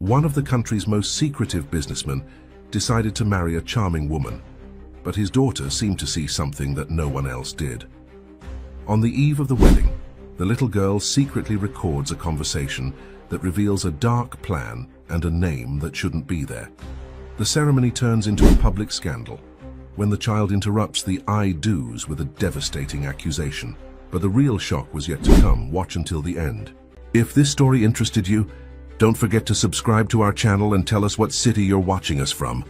One of the country's most secretive businessmen decided to marry a charming woman, but his daughter seemed to see something that no one else did. On the eve of the wedding, the little girl secretly records a conversation that reveals a dark plan and a name that shouldn't be there. The ceremony turns into a public scandal when the child interrupts the I-dos with a devastating accusation. But the real shock was yet to come. Watch until the end. If this story interested you, don't forget to subscribe to our channel and tell us what city you're watching us from.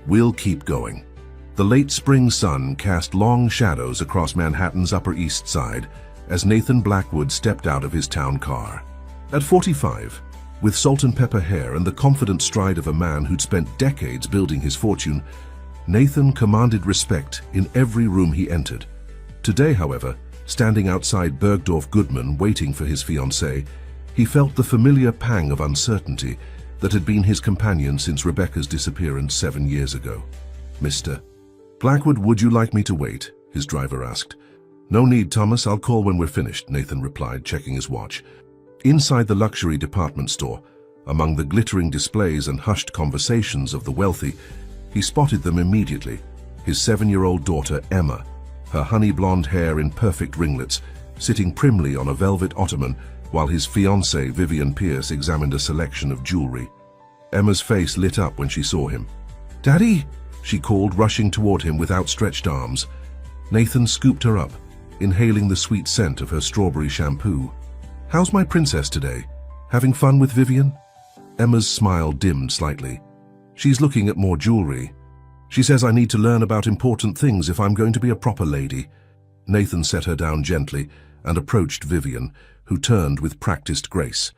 We'll keep going. The late spring sun cast long shadows across Manhattan's Upper East Side as Nathan Blackwood stepped out of his town car. At 45, with salt and pepper hair and the confident stride of a man who'd spent decades building his fortune, Nathan commanded respect in every room he entered. Today, however, standing outside Bergdorf Goodman waiting for his fiancée, he felt the familiar pang of uncertainty that had been his companion since Rebecca's disappearance 7 years ago. "Mr. Blackwood, would you like me to wait?" his driver asked. "No need, Thomas. I'll call when we're finished," Nathan replied, checking his watch. Inside the luxury department store, among the glittering displays and hushed conversations of the wealthy, he spotted them immediately. His 7-year-old daughter, Emma, her honey blonde hair in perfect ringlets, sitting primly on a velvet ottoman while his fiancée, Vivian Pierce, examined a selection of jewelry. Emma's face lit up when she saw him. "Daddy!" she called, rushing toward him with outstretched arms. Nathan scooped her up, inhaling the sweet scent of her strawberry shampoo. "How's my princess today? Having fun with Vivian?" Emma's smile dimmed slightly. "She's looking at more jewelry. She says I need to learn about important things if I'm going to be a proper lady." Nathan set her down gently and approached Vivian, who turned with practiced grace.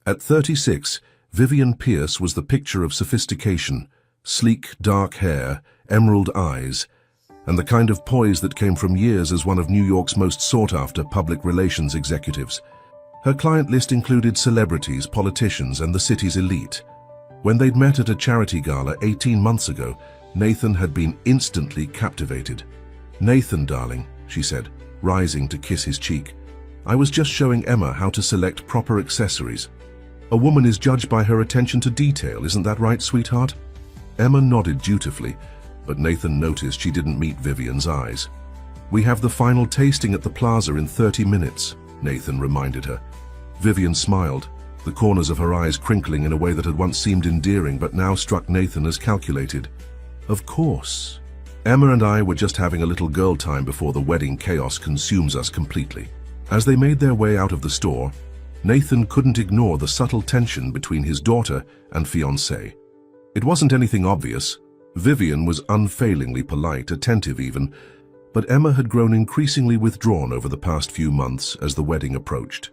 At 36, Vivian Pierce was the picture of sophistication, sleek, dark hair, emerald eyes, and the kind of poise that came from years as one of New York's most sought-after public relations executives. Her client list included celebrities, politicians, and the city's elite. When they'd met at a charity gala 18 months ago, Nathan had been instantly captivated. "Nathan, darling," she said, rising to kiss his cheek, "I was just showing Emma how to select proper accessories. A woman is judged by her attention to detail, isn't that right, sweetheart?" Emma nodded dutifully, but Nathan noticed she didn't meet Vivian's eyes. "We have the final tasting at the plaza in 30 minutes, Nathan reminded her. Vivian smiled, the corners of her eyes crinkling in a way that had once seemed endearing but now struck Nathan as calculated. "Of course. Emma and I were just having a little girl time before the wedding chaos consumes us completely." As they made their way out of the store, Nathan couldn't ignore the subtle tension between his daughter and fiancé. It wasn't anything obvious. Vivian was unfailingly polite, attentive even, but Emma had grown increasingly withdrawn over the past few months as the wedding approached.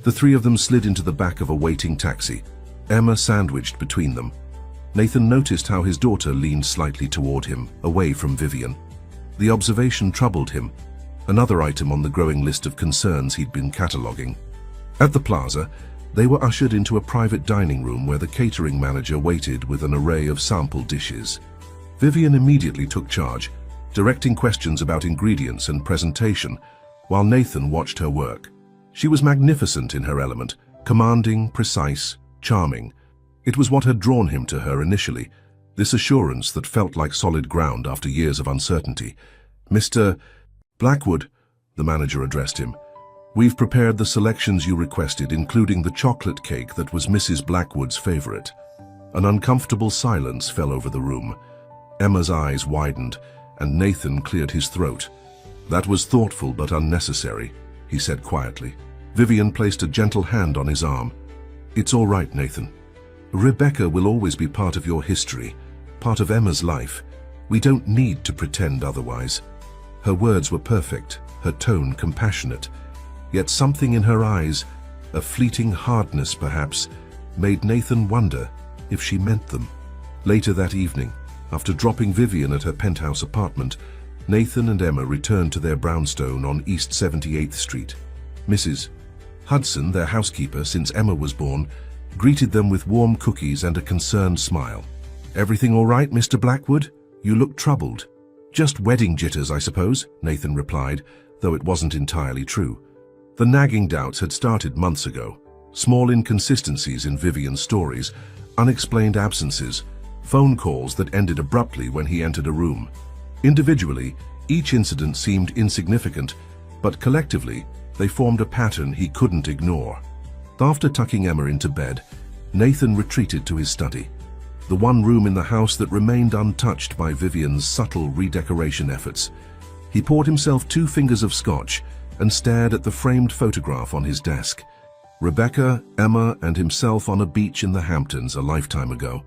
The three of them slid into the back of a waiting taxi, Emma sandwiched between them. Nathan noticed how his daughter leaned slightly toward him, away from Vivian. The observation troubled him, another item on the growing list of concerns he'd been cataloging. At the plaza, they were ushered into a private dining room where the catering manager waited with an array of sample dishes. Vivian immediately took charge, directing questions about ingredients and presentation, while Nathan watched her work. She was magnificent in her element, commanding, precise, charming. It was what had drawn him to her initially, this assurance that felt like solid ground after years of uncertainty. "Mr. Blackwood," the manager addressed him, "we've prepared the selections you requested, including the chocolate cake that was Mrs. Blackwood's favorite." An uncomfortable silence fell over the room. Emma's eyes widened, and Nathan cleared his throat. "That was thoughtful but unnecessary," he said quietly. Vivian placed a gentle hand on his arm. "It's all right, Nathan. Rebecca will always be part of your history, part of Emma's life. We don't need to pretend otherwise." Her words were perfect, her tone compassionate, yet something in her eyes, a fleeting hardness perhaps, made Nathan wonder if she meant them. Later that evening, after dropping Vivian at her penthouse apartment, Nathan and Emma returned to their brownstone on East 78th Street. Mrs. Hudson, their housekeeper since Emma was born, greeted them with warm cookies and a concerned smile. "Everything all right, Mr. Blackwood? You look troubled." "Just wedding jitters, I suppose," Nathan replied, though it wasn't entirely true. The nagging doubts had started months ago, small inconsistencies in Vivian's stories, unexplained absences, phone calls that ended abruptly when he entered a room. Individually, each incident seemed insignificant, but collectively, they formed a pattern he couldn't ignore. After tucking Emma into bed, Nathan retreated to his study, the one room in the house that remained untouched by Vivian's subtle redecoration efforts. He poured himself 2 fingers of scotch and stared at the framed photograph on his desk. Rebecca, Emma, and himself on a beach in the Hamptons a lifetime ago.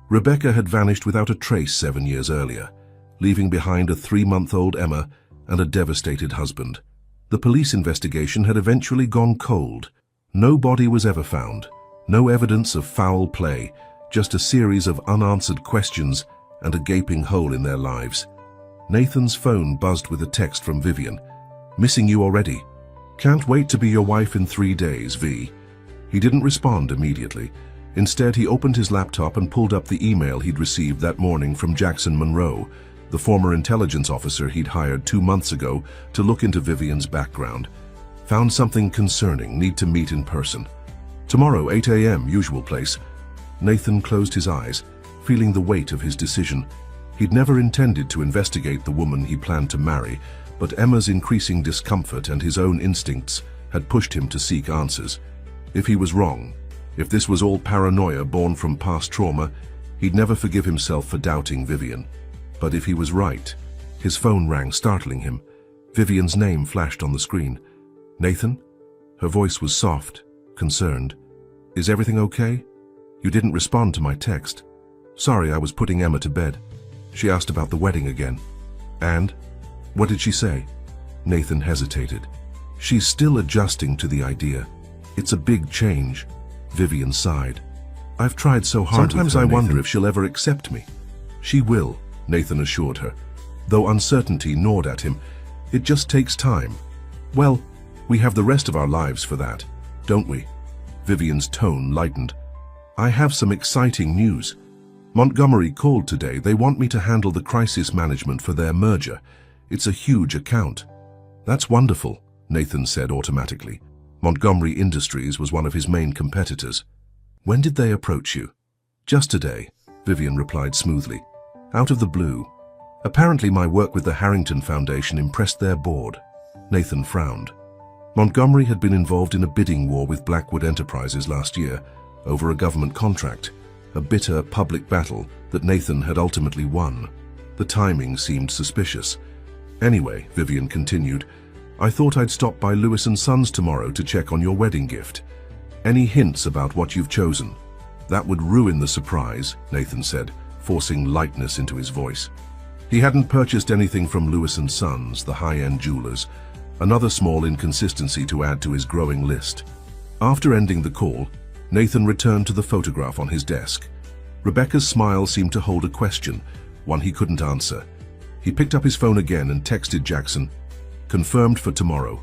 Rebecca had vanished without a trace 7 years earlier, leaving behind a 3-month-old Emma and a devastated husband. The police investigation had eventually gone cold. No body was ever found, no evidence of foul play, just a series of unanswered questions and a gaping hole in their lives. Nathan's phone buzzed with a text from Vivian. "Missing you already. Can't wait to be your wife in 3 days, V." He didn't respond immediately. Instead, he opened his laptop and pulled up the email he'd received that morning from Jackson Monroe, the former intelligence officer he'd hired 2 months ago to look into Vivian's background. "Found something concerning. Need to meet in person. Tomorrow, 8 a.m., usual place." Nathan closed his eyes, feeling the weight of his decision. He'd never intended to investigate the woman he planned to marry, but Emma's increasing discomfort and his own instincts had pushed him to seek answers. If he was wrong, if this was all paranoia born from past trauma, he'd never forgive himself for doubting Vivian. But if he was right, his phone rang, startling him. Vivian's name flashed on the screen. "Nathan?" Her voice was soft, concerned. "Is everything okay? You didn't respond to my text." "Sorry, I was putting Emma to bed. She asked about the wedding again." "And? What did she say?" Nathan hesitated. "She's still adjusting to the idea. It's a big change." Vivian sighed. "I've tried so hard. Sometimes I wonder if she'll ever accept me." "She will," Nathan assured her, though uncertainty gnawed at him. "It just takes time." "Well, we have the rest of our lives for that, don't we?" Vivian's tone lightened. "I have some exciting news. Montgomery called today. They want me to handle the crisis management for their merger. It's a huge account." "That's wonderful," Nathan said automatically. Montgomery Industries was one of his main competitors. "When did they approach you?" "Just today," Vivian replied smoothly. "Out of the blue. Apparently my work with the Harrington Foundation impressed their board." Nathan frowned. Montgomery had been involved in a bidding war with Blackwood Enterprises last year over a government contract, a bitter public battle that Nathan had ultimately won. The timing seemed suspicious. "Anyway," Vivian continued, "I thought I'd stop by Lewis & Sons tomorrow to check on your wedding gift. Any hints about what you've chosen?" "That would ruin the surprise," Nathan said, forcing lightness into his voice. He hadn't purchased anything from Lewis & Sons, the high-end jewelers, another small inconsistency to add to his growing list. After ending the call, Nathan returned to the photograph on his desk. Rebecca's smile seemed to hold a question, one he couldn't answer. He picked up his phone again and texted Jackson, "Confirmed for tomorrow.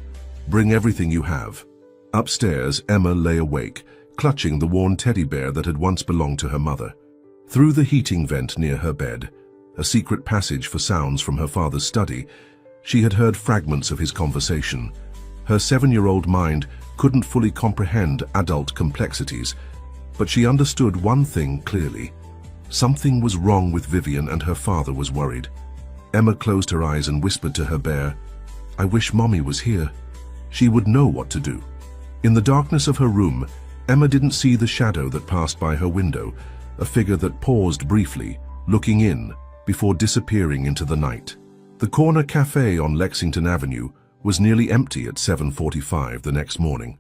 Bring everything you have." Upstairs, Emma lay awake, clutching the worn teddy bear that had once belonged to her mother. Through the heating vent near her bed, a secret passage for sounds from her father's study, she had heard fragments of his conversation. Her 7-year-old mind couldn't fully comprehend adult complexities, but she understood one thing clearly. Something was wrong with Vivian and her father was worried. Emma closed her eyes and whispered to her bear, "I wish Mommy was here. She would know what to do." In the darkness of her room, Emma didn't see the shadow that passed by her window, a figure that paused briefly, looking in, before disappearing into the night. The corner cafe on Lexington Avenue was nearly empty at 7:45 the next morning.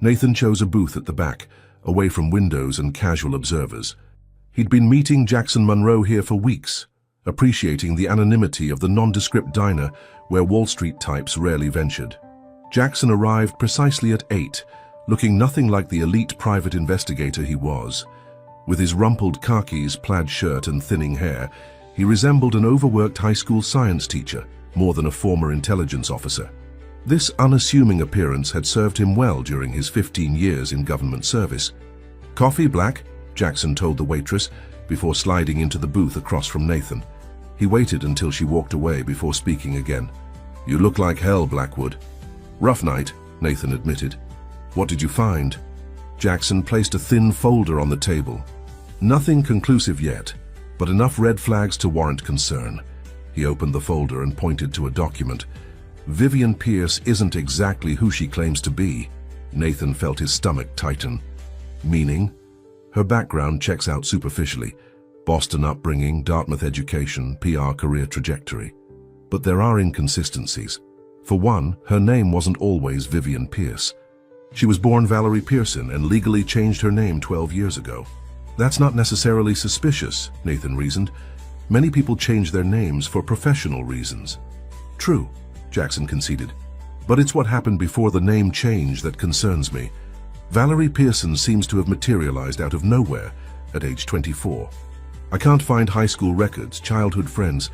Nathan chose a booth at the back, away from windows and casual observers. He'd been meeting Jackson Monroe here for weeks, appreciating the anonymity of the nondescript diner where Wall Street types rarely ventured. Jackson arrived precisely at 8, looking nothing like the elite private investigator he was. With his rumpled khakis, plaid shirt and thinning hair, he resembled an overworked high school science teacher more than a former intelligence officer. This unassuming appearance had served him well during his 15 years in government service. "Coffee, Black?" Jackson told the waitress before sliding into the booth across from Nathan. He waited until she walked away before speaking again. "You look like hell, Blackwood." "Rough night," Nathan admitted. "What did you find?" Jackson placed a thin folder on the table. Nothing conclusive yet, but enough red flags to warrant concern. He opened the folder and pointed to a document. Vivian Pierce isn't exactly who she claims to be. Nathan felt his stomach tighten. Meaning? Her background checks out superficially. Boston upbringing, Dartmouth education, PR career trajectory. But there are inconsistencies. For one, her name wasn't always Vivian Pierce. She was born Valerie Pearson and legally changed her name 12 years ago. That's not necessarily suspicious, Nathan reasoned. Many people change their names for professional reasons. True, Jackson conceded. But it's what happened before the name change that concerns me. Valerie Pearson seems to have materialized out of nowhere at age 24. I can't find high school records, childhood friends,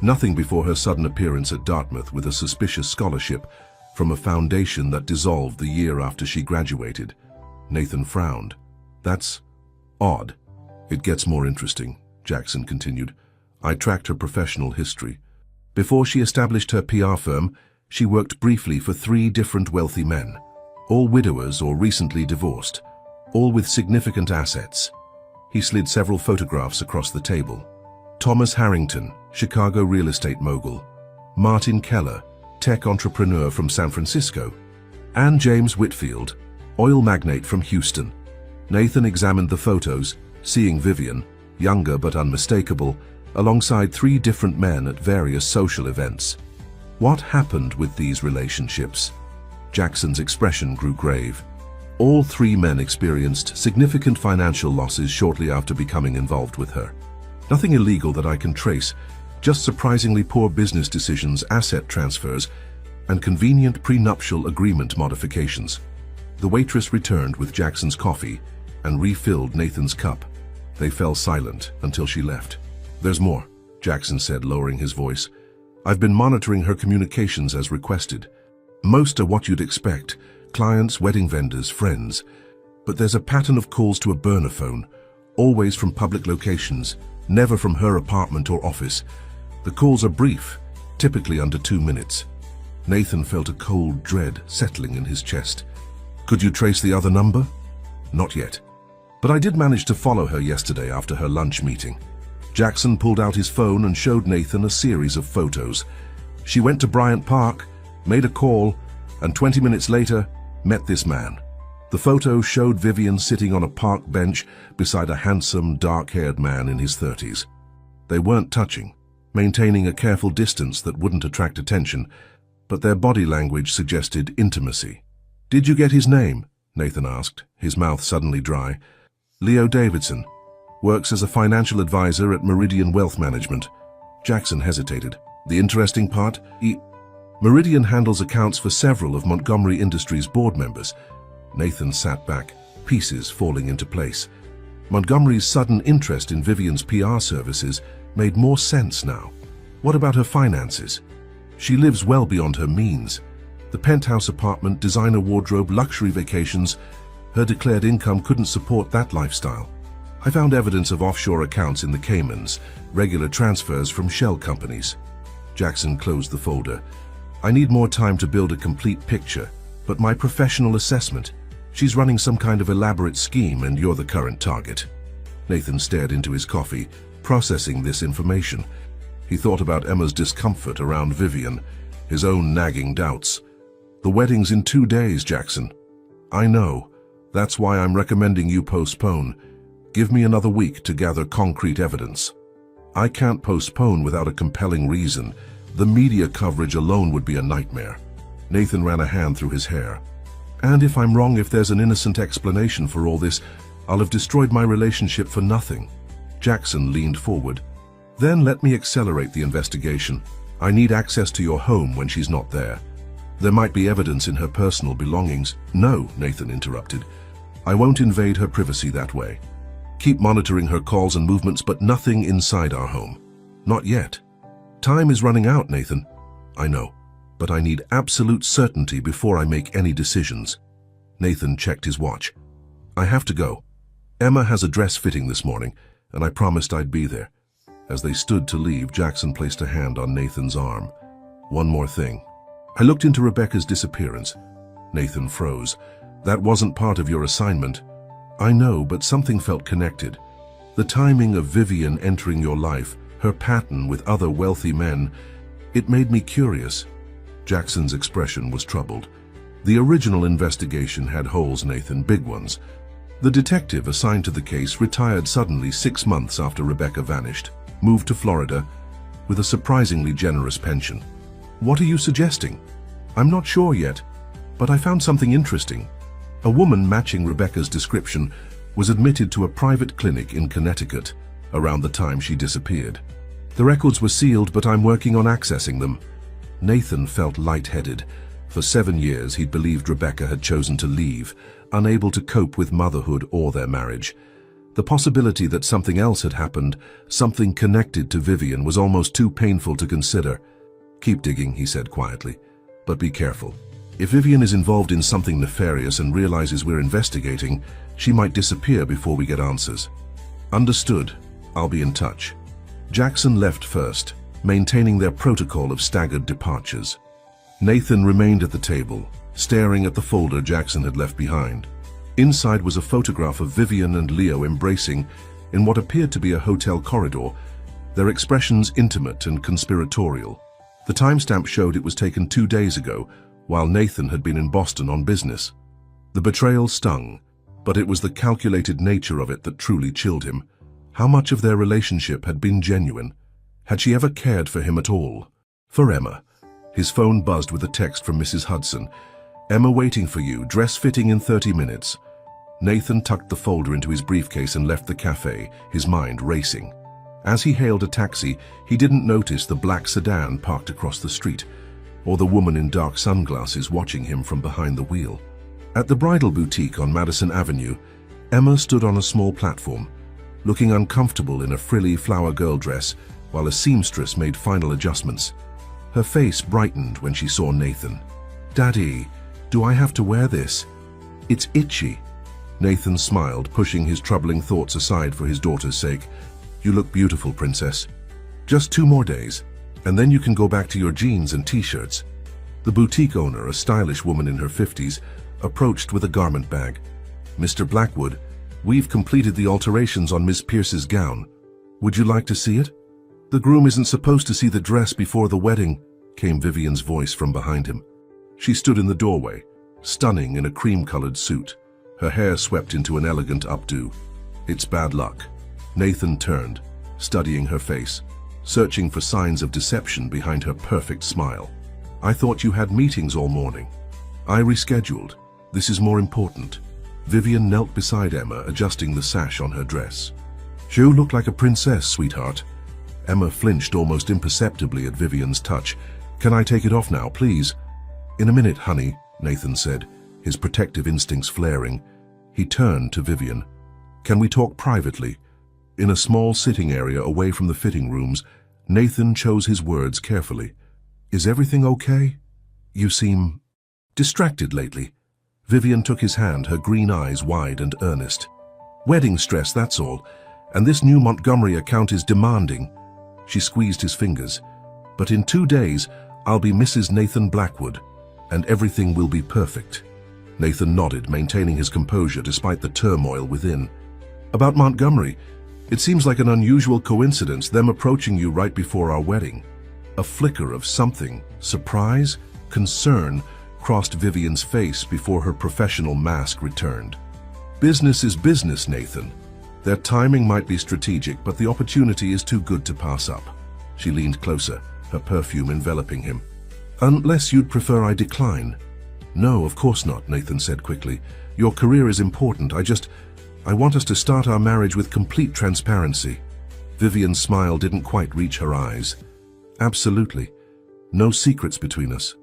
nothing before her sudden appearance at Dartmouth with a suspicious scholarship from a foundation that dissolved the year after she graduated. Nathan frowned. That's odd. It gets more interesting, Jackson continued. I tracked her professional history. Before she established her PR firm, she worked briefly for 3 different wealthy men, all widowers or recently divorced, all with significant assets. He slid several photographs across the table. Thomas Harrington, Chicago real estate mogul. Martin Keller, tech entrepreneur from San Francisco. And James Whitfield, oil magnate from Houston. Nathan examined the photos, seeing Vivian, younger but unmistakable, alongside 3 different men at various social events. What happened with these relationships? Jackson's expression grew grave. All 3 men experienced significant financial losses shortly after becoming involved with her. Nothing illegal that I can trace, just surprisingly poor business decisions, asset transfers, and convenient prenuptial agreement modifications. The waitress returned with Jackson's coffee and refilled Nathan's cup. They fell silent until she left. There's more, Jackson said, lowering his voice. I've been monitoring her communications as requested. Most are what you'd expect, clients, wedding vendors, friends. But there's a pattern of calls to a burner phone, always from public locations, never from her apartment or office. The calls are brief, typically under 2 minutes. Nathan felt a cold dread settling in his chest. Could you trace the other number? Not yet. But I did manage to follow her yesterday after her lunch meeting. Jackson pulled out his phone and showed Nathan a series of photos. She went to Bryant Park, made a call, and 20 minutes later, met this man. The photo showed Vivian sitting on a park bench beside a handsome, dark-haired man in his 30s. They weren't touching, maintaining a careful distance that wouldn't attract attention, but their body language suggested intimacy. Did you get his name? Nathan asked, his mouth suddenly dry. Leo Davidson. Works as a financial advisor at Meridian Wealth Management. Jackson hesitated. The interesting part? Meridian handles accounts for several of Montgomery Industries' board members. Nathan sat back, pieces falling into place. Montgomery's sudden interest in Vivian's PR services made more sense now. What about her finances? She lives well beyond her means. The penthouse apartment, designer wardrobe, luxury vacations. Her declared income couldn't support that lifestyle. I found evidence of offshore accounts in the Caymans, regular transfers from shell companies. Jackson closed the folder. I need more time to build a complete picture, but my professional assessment, she's running some kind of elaborate scheme and you're the current target. Nathan stared into his coffee, processing this information. He thought about Emma's discomfort around Vivian, his own nagging doubts. The wedding's in 2 days, Jackson. I know. That's why I'm recommending you postpone. Give me another week to gather concrete evidence. I can't postpone without a compelling reason. The media coverage alone would be a nightmare. Nathan ran a hand through his hair. And if I'm wrong, if there's an innocent explanation for all this, I'll have destroyed my relationship for nothing. Jackson leaned forward. Then let me accelerate the investigation. I need access to your home when she's not there. There might be evidence in her personal belongings. No, Nathan interrupted. I won't invade her privacy that way. Keep monitoring her calls and movements, but nothing inside our home. Not yet. Time is running out, Nathan. I know, but I need absolute certainty before I make any decisions. Nathan checked his watch. I have to go. Emma has a dress fitting this morning, and I promised I'd be there. As they stood to leave, Jackson placed a hand on Nathan's arm. One more thing. I looked into Rebecca's disappearance. Nathan froze. That wasn't part of your assignment. I know, but something felt connected. The timing of Vivian entering your life, her pattern with other wealthy men, it made me curious. Jackson's expression was troubled. The original investigation had holes, Nathan, big ones. The detective assigned to the case retired suddenly 6 months after Rebecca vanished, moved to Florida with a surprisingly generous pension. What are you suggesting? I'm not sure yet, but I found something interesting. A woman matching Rebecca's description was admitted to a private clinic in Connecticut around the time she disappeared. The records were sealed, but I'm working on accessing them. Nathan felt lightheaded. For 7 years, he'd believed Rebecca had chosen to leave, unable to cope with motherhood or their marriage. The possibility that something else had happened, something connected to Vivian, was almost too painful to consider. Keep digging, he said quietly, but be careful. If Vivian is involved in something nefarious and realizes we're investigating, she might disappear before we get answers. Understood. I'll be in touch. Jackson left first, maintaining their protocol of staggered departures. Nathan remained at the table, staring at the folder Jackson had left behind. Inside was a photograph of Vivian and Leo embracing in what appeared to be a hotel corridor, their expressions intimate and conspiratorial. The timestamp showed it was taken 2 days ago, while Nathan had been in Boston on business. The betrayal stung, but it was the calculated nature of it that truly chilled him. How much of their relationship had been genuine? Had she ever cared for him at all? For Emma. His phone buzzed with a text from Mrs. Hudson. Emma waiting for you, dress fitting in 30 minutes. Nathan tucked the folder into his briefcase and left the cafe, his mind racing. As he hailed a taxi, he didn't notice the black sedan parked across the street, or the woman in dark sunglasses watching him from behind the wheel. At the bridal boutique on Madison Avenue, Emma stood on a small platform, looking uncomfortable in a frilly flower girl dress, while a seamstress made final adjustments. Her face brightened when she saw Nathan. "Daddy, do I have to wear this? It's itchy." Nathan smiled, pushing his troubling thoughts aside for his daughter's sake. "You look beautiful, princess. Just 2 more days, and then you can go back to your jeans and t-shirts." The boutique owner, a stylish woman in her 50s, approached with a garment bag. "Mr. Blackwood, we've completed the alterations on Miss Pierce's gown. Would you like to see it?" "The groom isn't supposed to see the dress before the wedding," came Vivian's voice from behind him. She stood in the doorway, stunning in a cream-colored suit, her hair swept into an elegant updo. "It's bad luck." Nathan turned, studying her face, searching for signs of deception behind her perfect smile. "I thought you had meetings all morning." "I rescheduled. This is more important." Vivian knelt beside Emma, adjusting the sash on her dress. "You look like a princess, sweetheart." Emma flinched almost imperceptibly at Vivian's touch. "Can I take it off now, please?" "In a minute, honey," Nathan said, his protective instincts flaring. He turned to Vivian. "Can we talk privately?" In a small sitting area away from the fitting rooms, Nathan chose his words carefully. "Is everything okay? You seem distracted lately." Vivian took his hand, her green eyes wide and earnest. "Wedding stress, that's all. And this new Montgomery account is demanding." She squeezed his fingers. "But in 2 days, I'll be Mrs. Nathan Blackwood, and everything will be perfect." Nathan nodded, maintaining his composure despite the turmoil within. "About Montgomery, it seems like an unusual coincidence, them approaching you right before our wedding." A flicker of something, surprise, concern, crossed Vivian's face before her professional mask returned. "Business is business, Nathan. Their timing might be strategic, but the opportunity is too good to pass up." She leaned closer, her perfume enveloping him. "Unless you'd prefer I decline." "No, of course not," Nathan said quickly. "Your career is important. I want us to start our marriage with complete transparency." Vivian's smile didn't quite reach her eyes. "Absolutely. No secrets between us."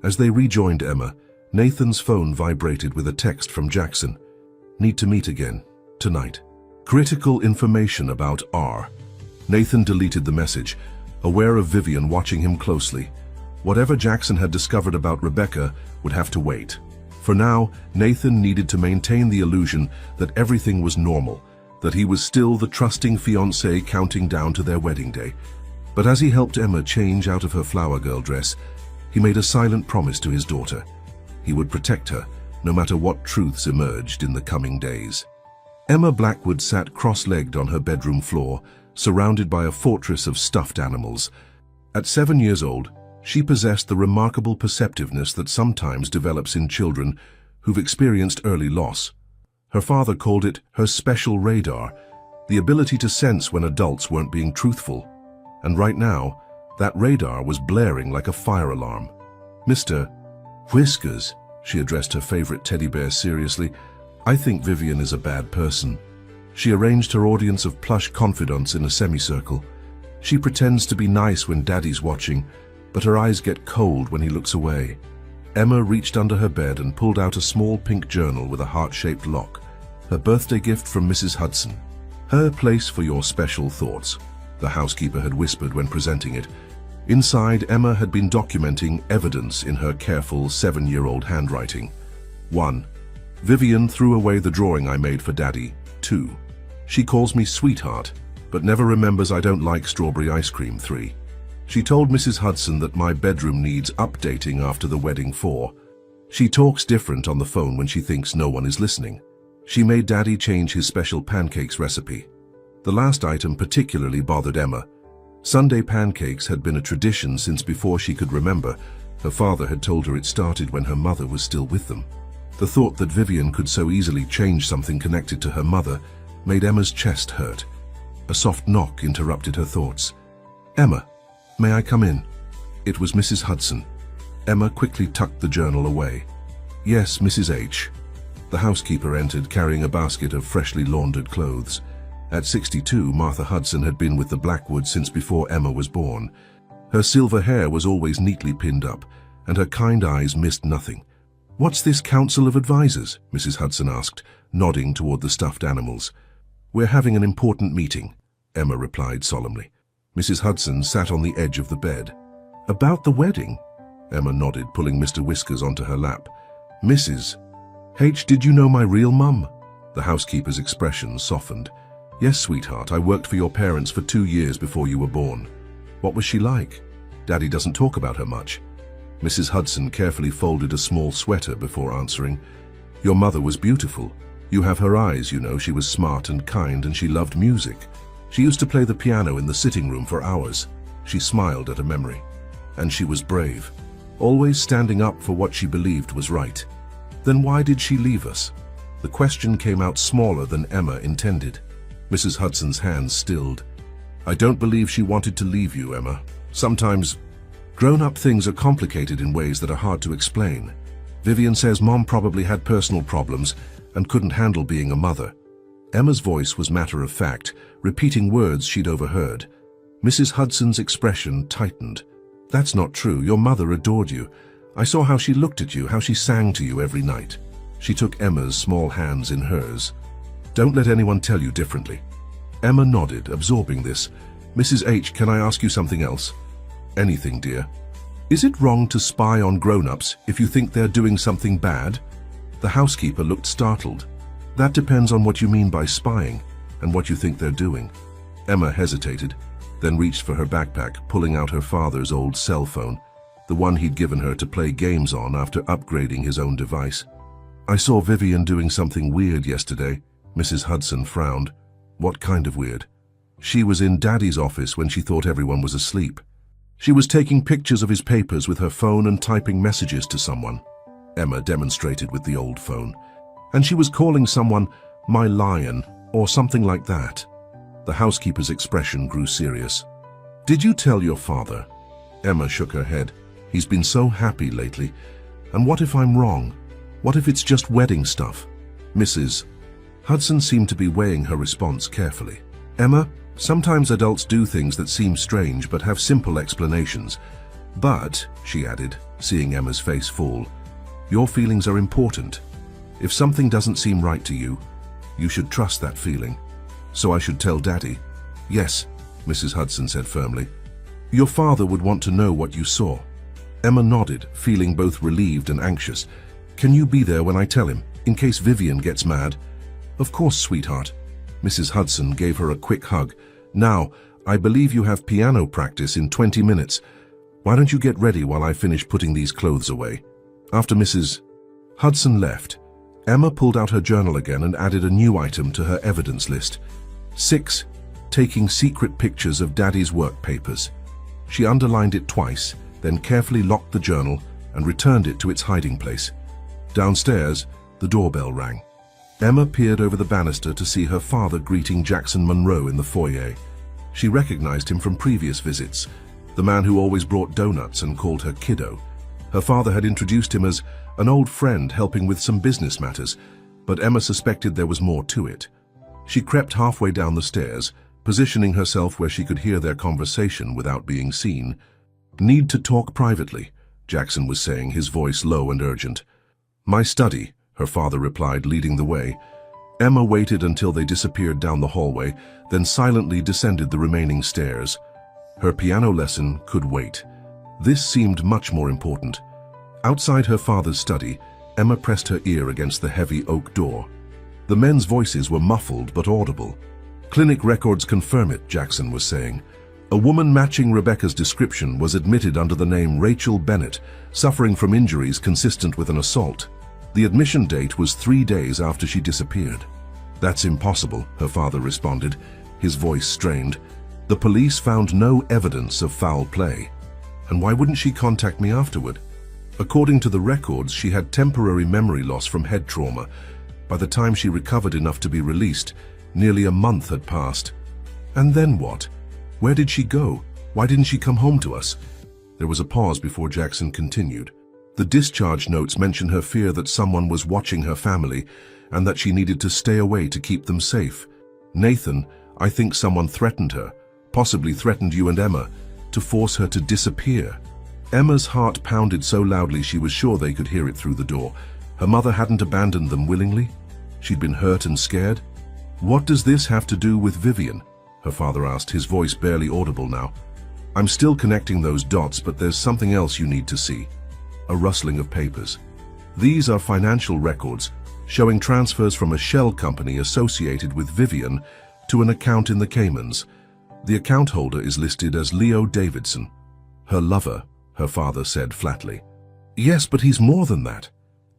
As they rejoined Emma, Nathan's phone vibrated with a text from Jackson. "Need to meet again. Tonight. Critical information about R." Nathan deleted the message, aware of Vivian watching him closely. Whatever Jackson had discovered about Rebecca would have to wait. For now, Nathan needed to maintain the illusion that everything was normal, that he was still the trusting fiancé counting down to their wedding day. But as he helped Emma change out of her flower girl dress, he made a silent promise to his daughter. He would protect her, no matter what truths emerged in the coming days. Emma Blackwood sat cross-legged on her bedroom floor, surrounded by a fortress of stuffed animals. At 7 years old, she possessed the remarkable perceptiveness that sometimes develops in children who've experienced early loss. Her father called it her special radar, the ability to sense when adults weren't being truthful. And right now, that radar was blaring like a fire alarm. "Mr. Whiskers," she addressed her favorite teddy bear seriously, "I think Vivian is a bad person." She arranged her audience of plush confidants in a semicircle. She pretends to be nice when Daddy's watching, but her eyes get cold when he looks away. Emma reached under her bed and pulled out a small pink journal with a heart-shaped lock, her birthday gift from Mrs. Hudson. "Her place for your special thoughts," the housekeeper had whispered when presenting it. Inside, Emma had been documenting evidence in her careful 7-year-old handwriting. 1. Vivian threw away the drawing I made for Daddy. 2. She calls me sweetheart, but never remembers I don't like strawberry ice cream. 3. She told Mrs. Hudson that my bedroom needs updating after the wedding. 4. She talks different on the phone when she thinks no one is listening. She made Daddy change his special pancakes recipe. The last item particularly bothered Emma. Sunday pancakes had been a tradition since before she could remember. Her father had told her it started when her mother was still with them. The thought that Vivian could so easily change something connected to her mother made Emma's chest hurt. A soft knock interrupted her thoughts. "Emma, may I come in?" It was Mrs. Hudson. Emma quickly tucked the journal away. "Yes, Mrs. H." The housekeeper entered carrying a basket of freshly laundered clothes. At 62, Martha Hudson had been with the Blackwoods since before Emma was born. Her silver hair was always neatly pinned up, and her kind eyes missed nothing. "What's this council of advisors?" Mrs. Hudson asked, nodding toward the stuffed animals. "We're having an important meeting," Emma replied solemnly. Mrs. Hudson sat on the edge of the bed. "About the wedding?" Emma nodded, pulling Mr. Whiskers onto her lap. "Mrs. H, did you know my real mum?" The housekeeper's expression softened. "Yes, sweetheart, I worked for your parents for 2 years before you were born." "What was she like?" "Daddy doesn't talk about her much." Mrs. Hudson carefully folded a small sweater before answering. "Your mother was beautiful. You have her eyes, you know. She was smart and kind, and she loved music. She used to play the piano in the sitting room for hours." She smiled at a memory. "And she was brave, always standing up for what she believed was right." "Then why did she leave us?" The question came out smaller than Emma intended. Mrs. Hudson's hands stilled. "I don't believe she wanted to leave you, Emma. Sometimes grown-up things are complicated in ways that are hard to explain. Vivian says Mom probably had personal problems and couldn't handle being a mother." Emma's voice was matter-of-fact, repeating words she'd overheard. Mrs. Hudson's expression tightened. "That's not true. Your mother adored you. I saw how she looked at you, how she sang to you every night." She took Emma's small hands in hers. "Don't let anyone tell you differently." Emma nodded, absorbing this. "Mrs. H, can I ask you something else?" "Anything, dear." "Is it wrong to spy on grown-ups if you think they're doing something bad?" The housekeeper looked startled. "That depends on what you mean by spying and what you think they're doing." Emma hesitated, then reached for her backpack, pulling out her father's old cell phone, the one he'd given her to play games on after upgrading his own device. "I saw Vivian doing something weird yesterday." Mrs. Hudson frowned. "What kind of weird?" "She was in Daddy's office when she thought everyone was asleep. She was taking pictures of his papers with her phone and typing messages to someone." Emma demonstrated with the old phone. "And she was calling someone my lion or something like that." The housekeeper's expression grew serious. "Did you tell your father?" Emma shook her head. "He's been so happy lately. And what if I'm wrong? What if it's just wedding stuff?" Mrs. Hudson seemed to be weighing her response carefully. "Emma, sometimes adults do things that seem strange but have simple explanations. But," she added, seeing Emma's face fall, "your feelings are important. If something doesn't seem right to you, you should trust that feeling. So I should tell Daddy?" "Yes," Mrs. Hudson said firmly. "Your father would want to know what you saw." Emma nodded, feeling both relieved and anxious. "Can you be there when I tell him, in case Vivian gets mad?" "Of course, sweetheart." Mrs. Hudson gave her a quick hug. "Now, I believe you have piano practice in 20 minutes. Why don't you get ready while I finish putting these clothes away?" After Mrs. Hudson left, Emma pulled out her journal again and added a new item to her evidence list. 6. Taking secret pictures of Daddy's work papers. She underlined it twice, then carefully locked the journal and returned it to its hiding place. Downstairs, the doorbell rang. Emma peered over the banister to see her father greeting Jackson Monroe in the foyer. She recognized him from previous visits, the man who always brought donuts and called her kiddo. Her father had introduced him as an old friend helping with some business matters, but Emma suspected there was more to it. She crept halfway down the stairs, positioning herself where she could hear their conversation without being seen. "Need to talk privately," Jackson was saying, his voice low and urgent. "My study," her father replied, leading the way. Emma waited until they disappeared down the hallway, then silently descended the remaining stairs. Her piano lesson could wait. This seemed much more important. Outside her father's study, Emma pressed her ear against the heavy oak door. The men's voices were muffled but audible. "Clinic records confirm it," Jackson was saying. "A woman matching Rebecca's description was admitted under the name Rachel Bennett, suffering from injuries consistent with an assault. The admission date was 3 days after she disappeared." "That's impossible," her father responded, his voice strained. "The police found no evidence of foul play. And why wouldn't she contact me afterward? According to the records, she had temporary memory loss from head trauma. By the time she recovered enough to be released, nearly a month had passed. And then what? Where did she go? Why didn't she come home to us?" There was a pause before Jackson continued. "The discharge notes mention her fear that someone was watching her family and that she needed to stay away to keep them safe. Nathan, I think someone threatened her, possibly threatened you and Emma, to force her to disappear." Emma's heart pounded so loudly she was sure they could hear it through the door. Her mother hadn't abandoned them willingly. She'd been hurt and scared. "What does this have to do with Vivian?" her father asked, his voice barely audible now. "I'm still connecting those dots, but there's something else you need to see." A rustling of papers. "These are financial records showing transfers from a shell company associated with Vivian to an account in the Caymans. The account holder is listed as Leo Davidson." "Her lover," her father said flatly. "Yes, but he's more than that.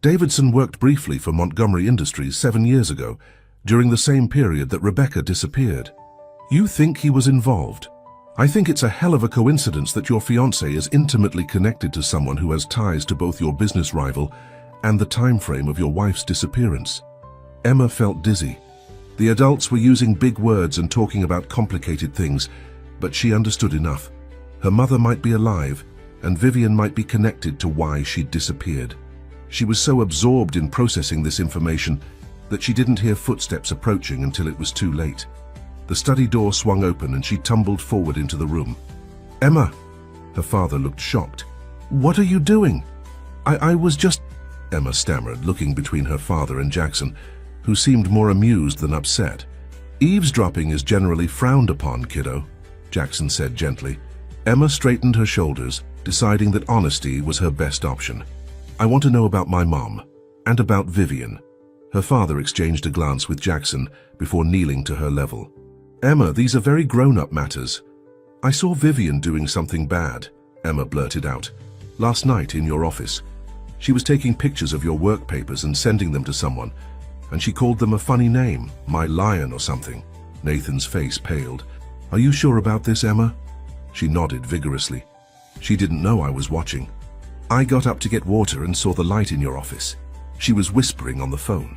Davidson worked briefly for Montgomery Industries 7 years ago, during the same period that Rebecca disappeared. You think he was involved? I think it's a hell of a coincidence that your fiancé is intimately connected to someone who has ties to both your business rival and the time frame of your wife's disappearance." Emma felt dizzy. The adults were using big words and talking about complicated things, but she understood enough. Her mother might be alive, and Vivian might be connected to why she'd disappeared. She was so absorbed in processing this information that she didn't hear footsteps approaching until it was too late. The study door swung open and she tumbled forward into the room. "Emma!" Her father looked shocked. "What are you doing?" I was just..." Emma stammered, looking between her father and Jackson, who seemed more amused than upset. "Eavesdropping is generally frowned upon, kiddo," Jackson said gently. Emma straightened her shoulders, deciding that honesty was her best option. "I want to know about my mom, and about Vivian." Her father exchanged a glance with Jackson before kneeling to her level. "Emma, these are very grown-up matters. I saw Vivian doing something bad," Emma blurted out. "Last night in your office. She was taking pictures of your work papers and sending them to someone, and she called them a funny name, My Lion or something." Nathan's face paled. "Are you sure about this, Emma?" She nodded vigorously. "She didn't know I was watching. I got up to get water and saw the light in your office. She was whispering on the phone."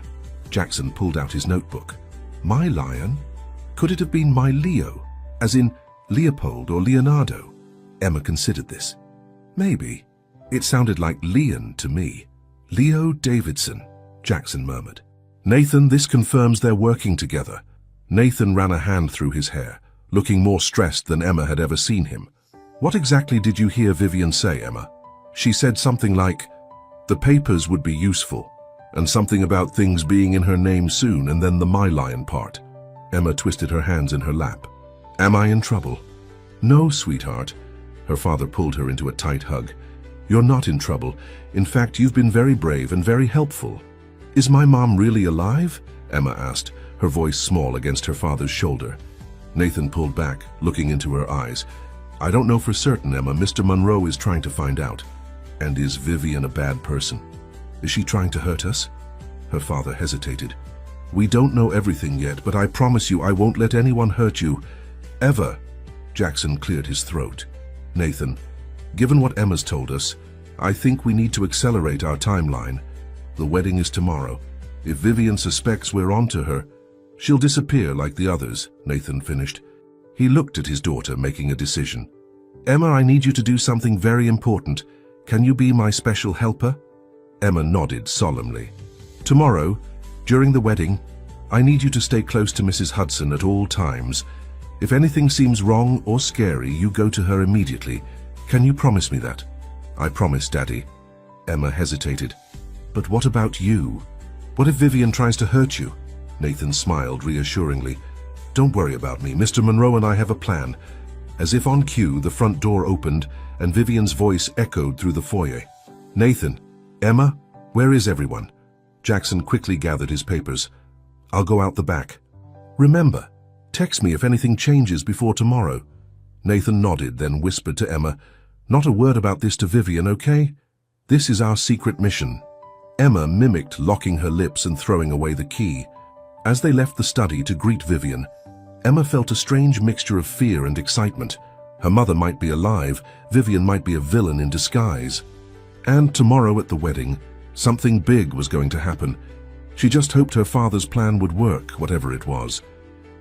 Jackson pulled out his notebook. "My Lion? Could it have been my Leo, as in Leopold or Leonardo?" Emma considered this. "Maybe. It sounded like Leon to me." "Leo Davidson," Jackson murmured. "Nathan, this confirms they're working together." Nathan ran a hand through his hair, looking more stressed than Emma had ever seen him. "What exactly did you hear Vivian say, Emma?" "She said something like, the papers would be useful, and something about things being in her name soon, and then the My Lion part." Emma twisted her hands in her lap. "Am I in trouble?" "No, sweetheart." Her father pulled her into a tight hug. "You're not in trouble. In fact, you've been very brave and very helpful." "Is my mom really alive?" Emma asked, her voice small against her father's shoulder. Nathan pulled back, looking into her eyes. "I don't know for certain, Emma. Mr. Monroe is trying to find out." "And is Vivian a bad person? Is she trying to hurt us?" her father hesitated. "We don't know everything yet, but I promise you I won't let anyone hurt you. Ever." Jackson cleared his throat. "Nathan, given what Emma's told us, I think we need to accelerate our timeline. The wedding is tomorrow. If Vivian suspects we're onto her, she'll disappear like the others," Nathan finished. He looked at his daughter, making a decision. "Emma, I need you to do something very important. Can you be my special helper?" Emma nodded solemnly. "Tomorrow, during the wedding, I need you to stay close to Mrs. Hudson at all times. If anything seems wrong or scary, you go to her immediately. Can you promise me that?" "I promise, Daddy." Emma hesitated. "But what about you? What if Vivian tries to hurt you?" Nathan smiled reassuringly. "Don't worry about me. Mr. Monroe and I have a plan." As if on cue, the front door opened and Vivian's voice echoed through the foyer. "Nathan, Emma, where is everyone?" Jackson quickly gathered his papers. "I'll go out the back. Remember, text me if anything changes before tomorrow." Nathan nodded, then whispered to Emma, "Not a word about this to Vivian, okay? This is our secret mission." Emma mimicked, locking her lips and throwing away the key. As they left the study to greet Vivian, Emma felt a strange mixture of fear and excitement. Her mother might be alive, Vivian might be a villain in disguise. And tomorrow at the wedding, something big was going to happen. She just hoped her father's plan would work, whatever it was.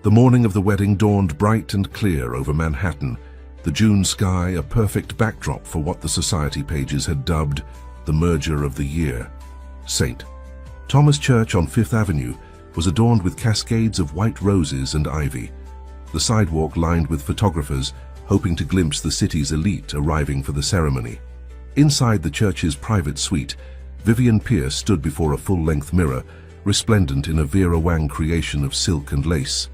The morning of the wedding dawned bright and clear over Manhattan, the June sky a perfect backdrop for what the society pages had dubbed the merger of the year. St. Thomas Church on Fifth Avenue was adorned with cascades of white roses and ivy. The sidewalk lined with photographers hoping to glimpse the city's elite arriving for the ceremony. Inside the church's private suite, Vivian Pierce stood before a full-length mirror, resplendent in a Vera Wang creation of silk and lace.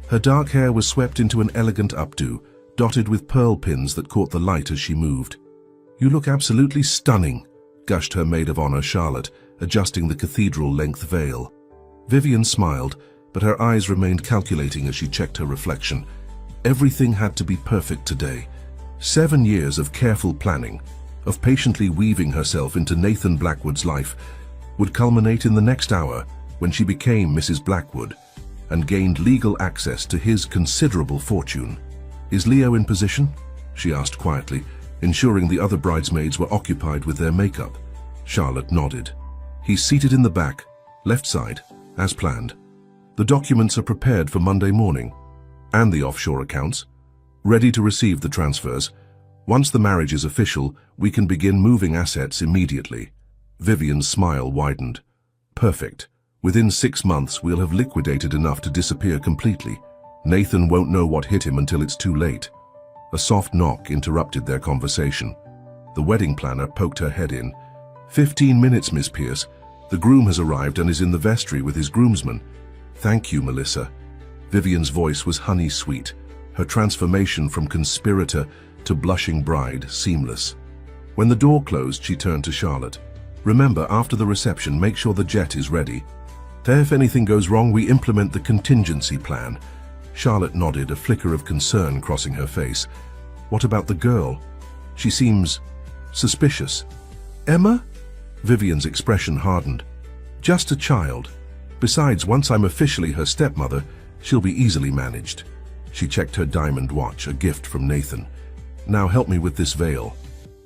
Her dark hair was swept into an elegant updo, dotted with pearl pins that caught the light as she moved. "You look absolutely stunning," gushed her maid of honor, Charlotte, adjusting the cathedral-length veil. Vivian smiled, but her eyes remained calculating as she checked her reflection. Everything had to be perfect today. 7 years of careful planning, of patiently weaving herself into Nathan Blackwood's life, would culminate in the next hour when she became Mrs. Blackwood and gained legal access to his considerable fortune. "Is Leo in position?" she asked quietly, ensuring the other bridesmaids were occupied with their makeup. Charlotte nodded. "He's seated in the back, left side, as planned. The documents are prepared for Monday morning, and the offshore accounts, ready to receive the transfers. Once the marriage is official, we can begin moving assets immediately." Vivian's smile widened. "Perfect. Within 6 months, we'll have liquidated enough to disappear completely. Nathan won't know what hit him until it's too late." A soft knock interrupted their conversation. The wedding planner poked her head in. 15 minutes, Miss Pierce. The groom has arrived and is in the vestry with his groomsmen." "Thank you, Melissa." Vivian's voice was honey-sweet, her transformation from conspirator to blushing bride seamless. When the door closed, she turned to Charlotte. "Remember, after the reception, make sure the jet is ready. If anything goes wrong, we implement the contingency plan." Charlotte nodded, a flicker of concern crossing her face. "What about the girl? She seems suspicious." "Emma?" Vivian's expression hardened. "Just a child. Besides, once I'm officially her stepmother, she'll be easily managed." She checked her diamond watch, a gift from Nathan. "Now help me with this veil."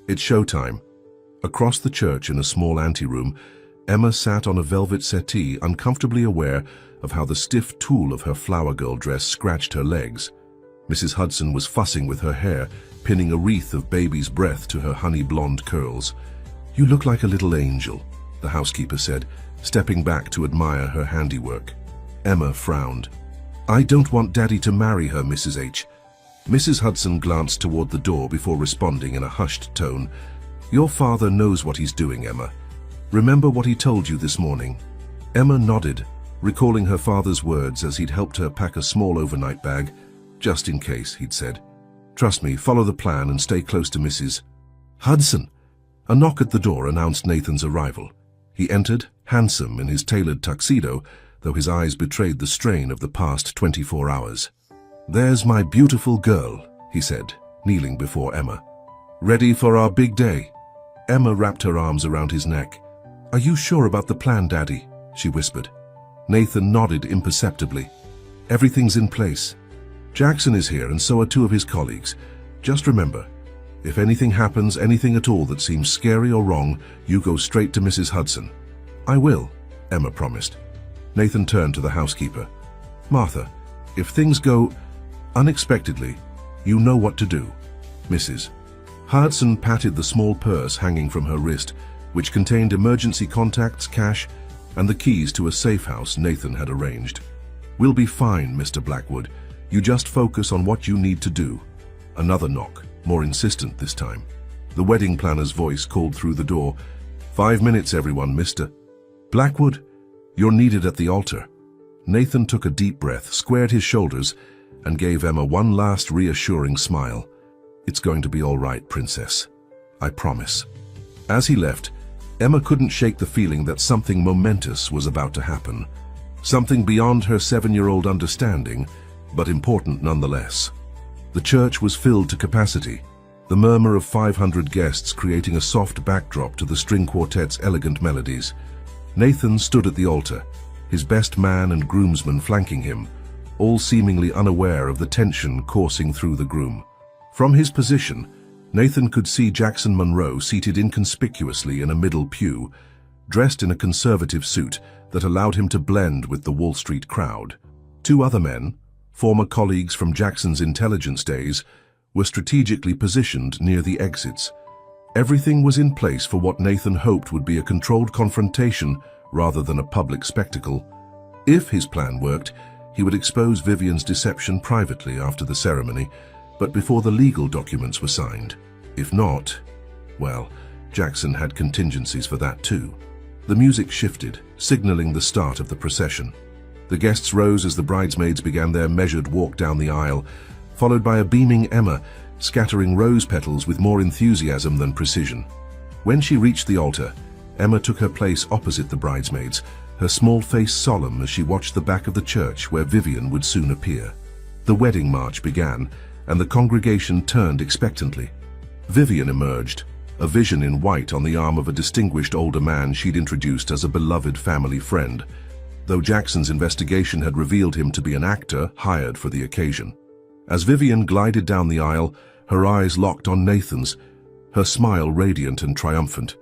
It's showtime. Across the church in a small anteroom, Emma sat on a velvet settee, uncomfortably aware of how the stiff tulle of her flower girl dress scratched her legs. Mrs. Hudson was fussing with her hair, pinning a wreath of baby's breath to her honey blonde curls. "You look like a little angel," the housekeeper said, stepping back to admire her handiwork. Emma frowned. "I don't want Daddy to marry her, Mrs. H." Mrs. Hudson glanced toward the door before responding in a hushed tone. "Your father knows what he's doing, Emma. Remember what he told you this morning?" Emma nodded, recalling her father's words as he'd helped her pack a small overnight bag. "Just in case," he'd said. "Trust me, follow the plan and stay close to Mrs. Hudson." A knock at the door announced Nathan's arrival. He entered, handsome in his tailored tuxedo, though his eyes betrayed the strain of the past 24 hours. "There's my beautiful girl," he said, kneeling before Emma. "Ready for our big day?" Emma wrapped her arms around his neck. "Are you sure about the plan, Daddy?" she whispered. Nathan nodded imperceptibly. Everything's in place. Jackson is here and so are 2 of his colleagues. Just remember, if anything happens, anything at all that seems scary or wrong, you go straight to Mrs. Hudson. I will, Emma promised. Nathan turned to the housekeeper. Martha, if things go unexpectedly, you know what to do. Mrs. Hudson patted the small purse hanging from her wrist, which contained emergency contacts, cash, and the keys to a safe house Nathan had arranged. We'll be fine, Mr. Blackwood. You just focus on what you need to do. Another knock, more insistent this time. The wedding planner's voice called through the door. 5 minutes, everyone, Mr. Blackwood, you're needed at the altar. Nathan took a deep breath, squared his shoulders, and gave Emma one last reassuring smile. It's going to be all right, Princess. I promise. As he left, Emma couldn't shake the feeling that something momentous was about to happen. Something beyond her 7-year-old understanding, but important nonetheless. The church was filled to capacity, the murmur of 500 guests creating a soft backdrop to the string quartet's elegant melodies. Nathan stood at the altar, his best man and groomsmen flanking him, all seemingly unaware of the tension coursing through the groom. From his position, Nathan could see Jackson Monroe seated inconspicuously in a middle pew, dressed in a conservative suit that allowed him to blend with the Wall Street crowd. 2 other men, former colleagues from Jackson's intelligence days, were strategically positioned near the exits. Everything was in place for what Nathan hoped would be a controlled confrontation rather than a public spectacle. If his plan worked, he would expose Vivian's deception privately after the ceremony, but before the legal documents were signed. If not, well, Jackson had contingencies for that too. The music shifted, signaling the start of the procession. The guests rose as the bridesmaids began their measured walk down the aisle, followed by a beaming Emma, scattering rose petals with more enthusiasm than precision. When she reached the altar, Emma took her place opposite the bridesmaids, her small face solemn as she watched the back of the church where Vivian would soon appear. The wedding march began, and the congregation turned expectantly. Vivian emerged, a vision in white on the arm of a distinguished older man she'd introduced as a beloved family friend, though Jackson's investigation had revealed him to be an actor hired for the occasion. As Vivian glided down the aisle, her eyes locked on Nathan's, her smile radiant and triumphant.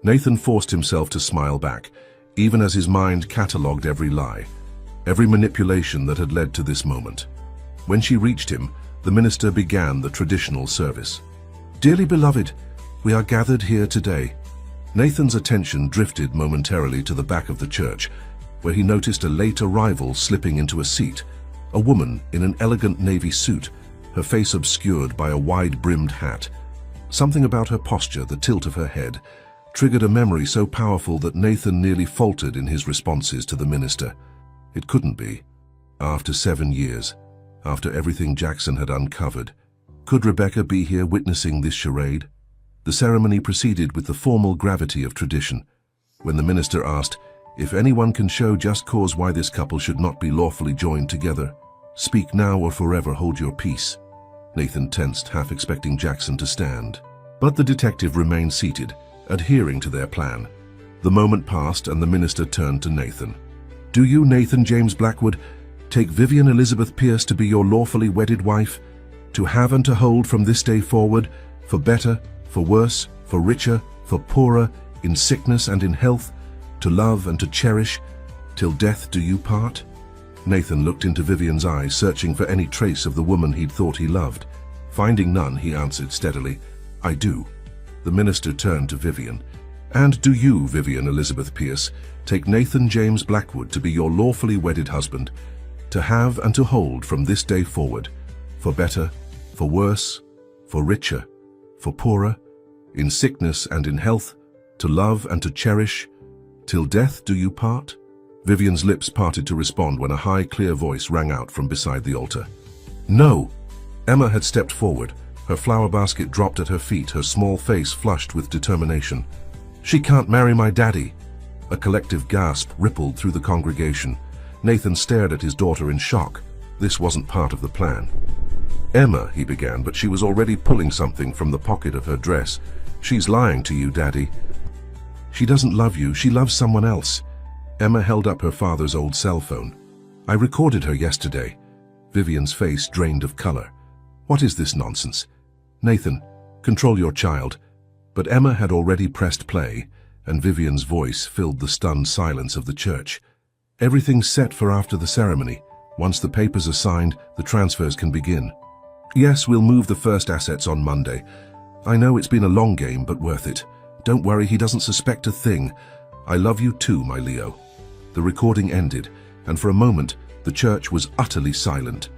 Nathan forced himself to smile back, even as his mind catalogued every lie, every manipulation that had led to this moment. When she reached him, the minister began the traditional service. Dearly beloved, we are gathered here today. Nathan's attention drifted momentarily to the back of the church, where he noticed a late arrival slipping into a seat, a woman in an elegant navy suit, her face obscured by a wide-brimmed hat. Something about her posture, the tilt of her head, triggered a memory so powerful that Nathan nearly faltered in his responses to the minister. It couldn't be. After 7 years, after everything Jackson had uncovered, could Rebecca be here witnessing this charade? The ceremony proceeded with the formal gravity of tradition. When the minister asked, "If anyone can show just cause why this couple should not be lawfully joined together, speak now or forever hold your peace." Nathan tensed, half expecting Jackson to stand. But the detective remained seated, adhering to their plan. The moment passed and the minister turned to Nathan. "Do you, Nathan James Blackwood, take Vivian Elizabeth Pierce to be your lawfully wedded wife, to have and to hold from this day forward, for better, for worse, for richer, for poorer, in sickness and in health, to love and to cherish, till death do you part?" Nathan looked into Vivian's eyes, searching for any trace of the woman he'd thought he loved. Finding none, he answered steadily, "I do." The minister turned to Vivian. "And do you, Vivian Elizabeth Pierce, take Nathan James Blackwood to be your lawfully wedded husband, to have and to hold from this day forward, for better, for worse, for richer, for poorer, in sickness and in health, to love and to cherish, till death do you part?" Vivian's lips parted to respond when a high, clear voice rang out from beside the altar. "No!" Emma had stepped forward, her flower basket dropped at her feet, her small face flushed with determination. "She can't marry my daddy!" A collective gasp rippled through the congregation. Nathan stared at his daughter in shock. This wasn't part of the plan. "Emma," he began, but she was already pulling something from the pocket of her dress. "She's lying to you, Daddy. She doesn't love you, she loves someone else. Emma held up her father's old cell phone. "I recorded her yesterday." Vivian's face drained of color. "What is this nonsense?" "Nathan, control your child." But Emma had already pressed play, and Vivian's voice filled the stunned silence of the church. "Everything's set for after the ceremony. Once the papers are signed, the transfers can begin." "Yes, we'll move the first assets on Monday. I know it's been a long game, but worth it. Don't worry, he doesn't suspect a thing. I love you too, my Leo." The recording ended, and for a moment, the church was utterly silent.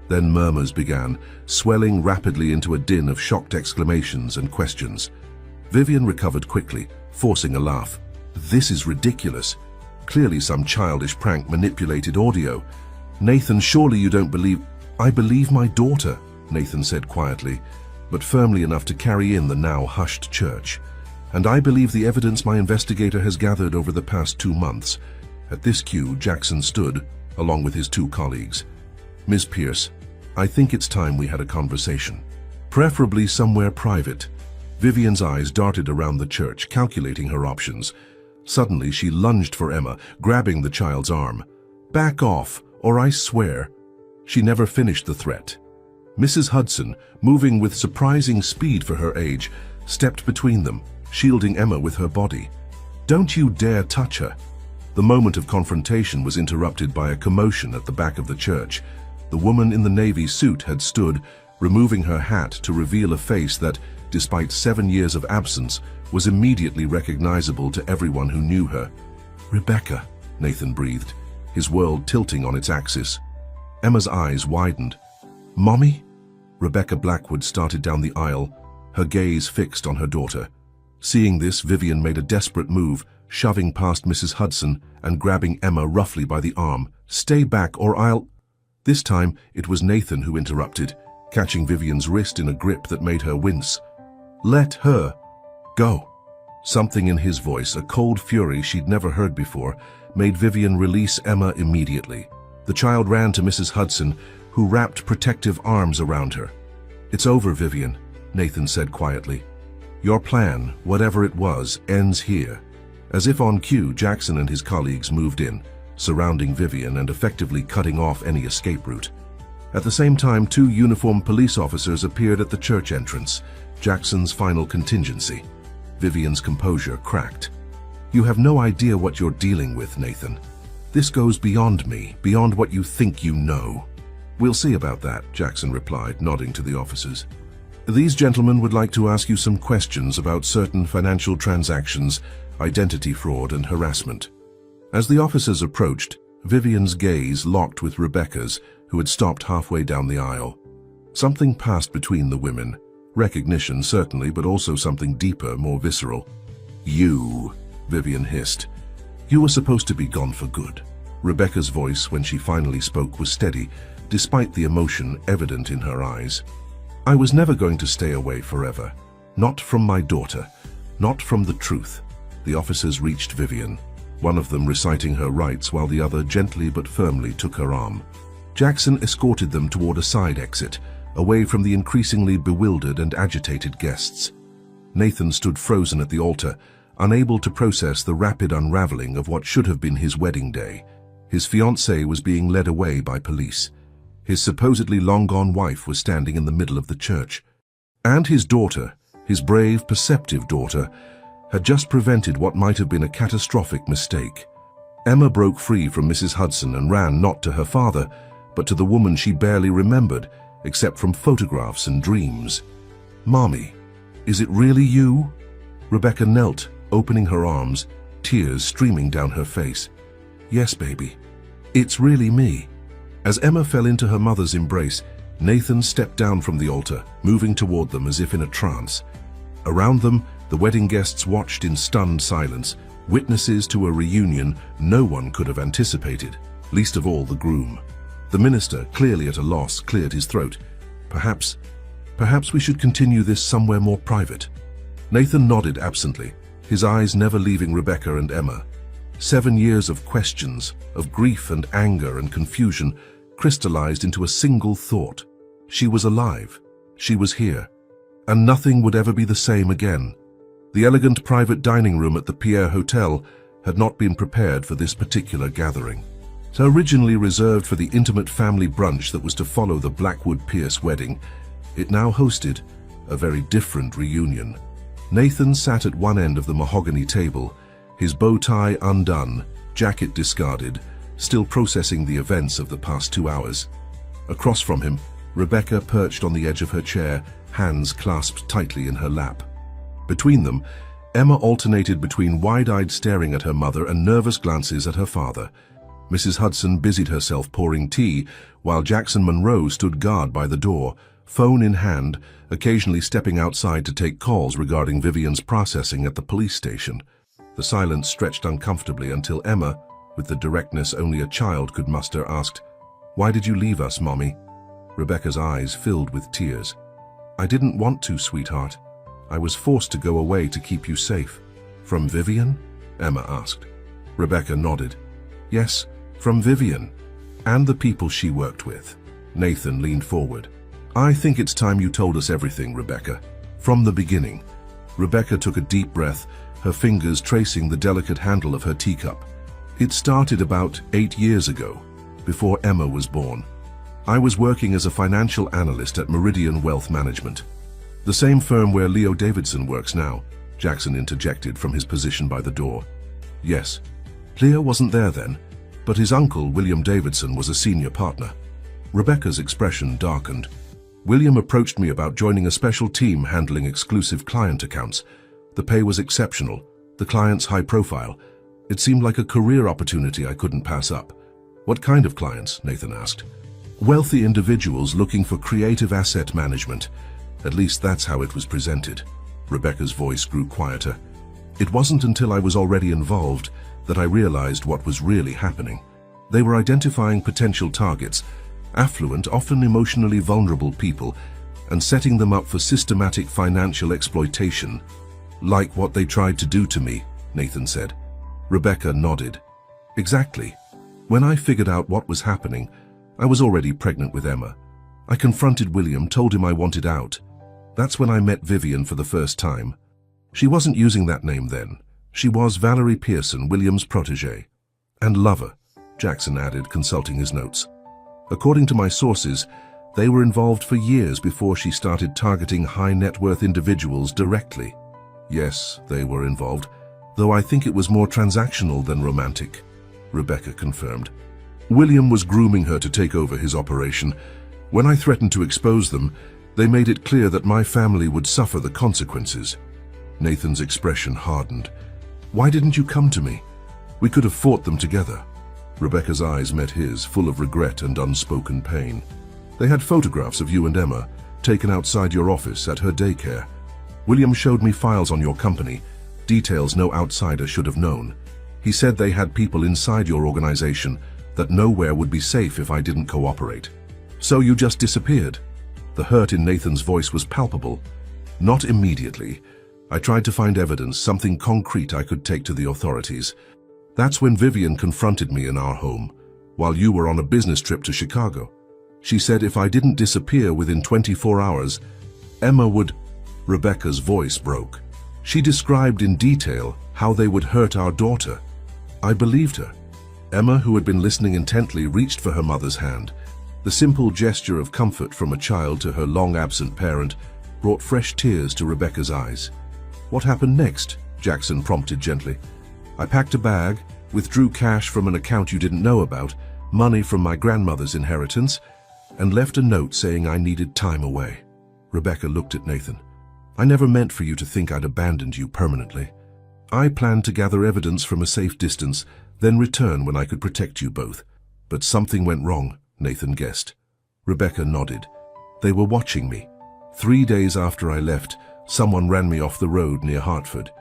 Then murmurs began, swelling rapidly into a din of shocked exclamations and questions. Vivian recovered quickly, forcing a laugh. "This is ridiculous. Clearly some childish prank manipulated audio. Nathan, surely you don't believe—" "I believe my daughter," Nathan said quietly, but firmly enough to carry in the now hushed church. "And I believe the evidence my investigator has gathered over the past 2 months." At this cue, Jackson stood, along with his 2 colleagues. "Ms. Pierce, I think it's time we had a conversation. Preferably somewhere private." Vivian's eyes darted around the church, calculating her options. Suddenly, she lunged for Emma, grabbing the child's arm. "Back off, or I swear." She never finished the threat. Mrs. Hudson, moving with surprising speed for her age, stepped between them, shielding Emma with her body. "Don't you dare touch her." The moment of confrontation was interrupted by a commotion at the back of the church. The woman in the navy suit had stood, removing her hat to reveal a face that, despite 7 years of absence, was immediately recognizable to everyone who knew her. "Rebecca," Nathan breathed, his world tilting on its axis. Emma's eyes widened. "Mommy?" Rebecca Blackwood started down the aisle, her gaze fixed on her daughter. Seeing this, Vivian made a desperate move, shoving past Mrs. Hudson and grabbing Emma roughly by the arm. "Stay back or I'll—" This time, it was Nathan who interrupted, catching Vivian's wrist in a grip that made her wince. "Let her go." Something in his voice, a cold fury she'd never heard before, made Vivian release Emma immediately. The child ran to Mrs. Hudson, who wrapped protective arms around her. "It's over, Vivian," Nathan said quietly. "Your plan, whatever it was, ends here." As if on cue, Jackson and his colleagues moved in, surrounding Vivian and effectively cutting off any escape route. At the same time, 2 uniformed police officers appeared at the church entrance, Jackson's final contingency. Vivian's composure cracked. "You have no idea what you're dealing with, Nathan. This goes beyond me, beyond what you think you know." "We'll see about that," Jackson replied, nodding to the officers. "These gentlemen would like to ask you some questions about certain financial transactions, identity fraud and harassment." As the officers approached, Vivian's gaze locked with Rebecca's, who had stopped halfway down the aisle. Something passed between the women. Recognition, certainly, but also something deeper, more visceral. "You," Vivian hissed. "You were supposed to be gone for good." Rebecca's voice, when she finally spoke, was steady, despite the emotion evident in her eyes. "I was never going to stay away forever. Not from my daughter. Not from the truth." The officers reached Vivian, one of them reciting her rights while the other gently but firmly took her arm. Jackson escorted them toward a side exit, away from the increasingly bewildered and agitated guests. Nathan stood frozen at the altar, unable to process the rapid unraveling of what should have been his wedding day. His fiancée was being led away by police. His supposedly long-gone wife was standing in the middle of the church. And his daughter, his brave, perceptive daughter, had just prevented what might have been a catastrophic mistake. Emma broke free from Mrs. Hudson and ran not to her father, but to the woman she barely remembered, except from photographs and dreams. "Mommy, is it really you?" Rebecca knelt, opening her arms, tears streaming down her face. "Yes, baby. It's really me." As Emma fell into her mother's embrace, Nathan stepped down from the altar, moving toward them as if in a trance. Around them, the wedding guests watched in stunned silence, witnesses to a reunion no one could have anticipated, least of all the groom. The minister, clearly at a loss, cleared his throat. Perhaps we should continue this somewhere more private." Nathan nodded absently, his eyes never leaving Rebecca and Emma. 7 years of questions, of grief and anger and confusion, crystallized into a single thought. She was alive. She was here. And nothing would ever be the same again. The elegant private dining room at the Pierre Hotel, had not been prepared for this particular gathering. So originally reserved for the intimate family brunch that was to follow the Blackwood Pierce wedding, it now hosted a very different reunion. Nathan sat at one end of the mahogany table, his bow tie undone, jacket discarded, still processing the events of the past 2 hours. Across from him, Rebecca perched on the edge of her chair, hands clasped tightly in her lap. Between them, Emma alternated between wide-eyed staring at her mother and nervous glances at her father. Mrs. Hudson busied herself pouring tea, while Jackson Monroe stood guard by the door, phone in hand, occasionally stepping outside to take calls regarding Vivian's processing at the police station. The silence stretched uncomfortably until Emma, with the directness only a child could muster, asked, "Why did you leave us, Mommy?" Rebecca's eyes filled with tears. "I didn't want to, sweetheart. I was forced to go away to keep you safe." "From Vivian?" Emma asked. Rebecca nodded. "Yes, from Vivian, and the people she worked with." Nathan leaned forward. "I think it's time you told us everything, Rebecca. From the beginning." Rebecca took a deep breath, her fingers tracing the delicate handle of her teacup. "It started about 8 years ago, before Emma was born. I was working as a financial analyst at Meridian Wealth Management, the same firm where Leo Davidson works now," Jackson interjected from his position by the door. "Yes, Leo wasn't there then, but his uncle, William Davidson, was a senior partner." Rebecca's expression darkened. "William approached me about joining a special team handling exclusive client accounts. The pay was exceptional, the clients high profile. It seemed like a career opportunity I couldn't pass up." "What kind of clients?" Nathan asked. "Wealthy individuals looking for creative asset management. At least that's how it was presented." Rebecca's voice grew quieter. "It wasn't until I was already involved that I realized what was really happening. They were identifying potential targets, affluent, often emotionally vulnerable people, and setting them up for systematic financial exploitation. Like what they tried to do to me," Nathan said. Rebecca nodded. "Exactly. When I figured out what was happening, I was already pregnant with Emma. I confronted William, told him I wanted out. That's when I met Vivian for the first time. She wasn't using that name then. She was Valerie Pearson, William's protégé. And lover," Jackson added, consulting his notes. "According to my sources, they were involved for years before she started targeting high-net-worth individuals directly." "Yes, they were involved, though I think it was more transactional than romantic," Rebecca confirmed. "William was grooming her to take over his operation. When I threatened to expose them, they made it clear that my family would suffer the consequences." Nathan's expression hardened. "Why didn't you come to me? We could have fought them together." Rebecca's eyes met his, full of regret and unspoken pain. "They had photographs of you and Emma, taken outside your office at her daycare. William showed me files on your company, details no outsider should have known. He said they had people inside your organization, that nowhere would be safe if I didn't cooperate. So you just disappeared." The hurt in Nathan's voice was palpable. "Not immediately. I tried to find evidence, something concrete I could take to the authorities. That's when Vivian confronted me in our home, while you were on a business trip to Chicago. She said if I didn't disappear within 24 hours, Emma would..." Rebecca's voice broke. She described in detail how they would hurt our daughter. I believed her. Emma, who had been listening intently, reached for her mother's hand. The simple gesture of comfort from a child to her long-absent parent brought fresh tears to Rebecca's eyes. "What happened next?" Jackson prompted gently. "I packed a bag, withdrew cash from an account you didn't know about, money from my grandmother's inheritance, and left a note saying I needed time away." Rebecca looked at Nathan. "I never meant for you to think I'd abandoned you permanently. I planned to gather evidence from a safe distance, then return when I could protect you both. But something went wrong," Nathan guessed. Rebecca nodded. "They were watching me. 3 days after I left, someone ran me off the road near Hartford.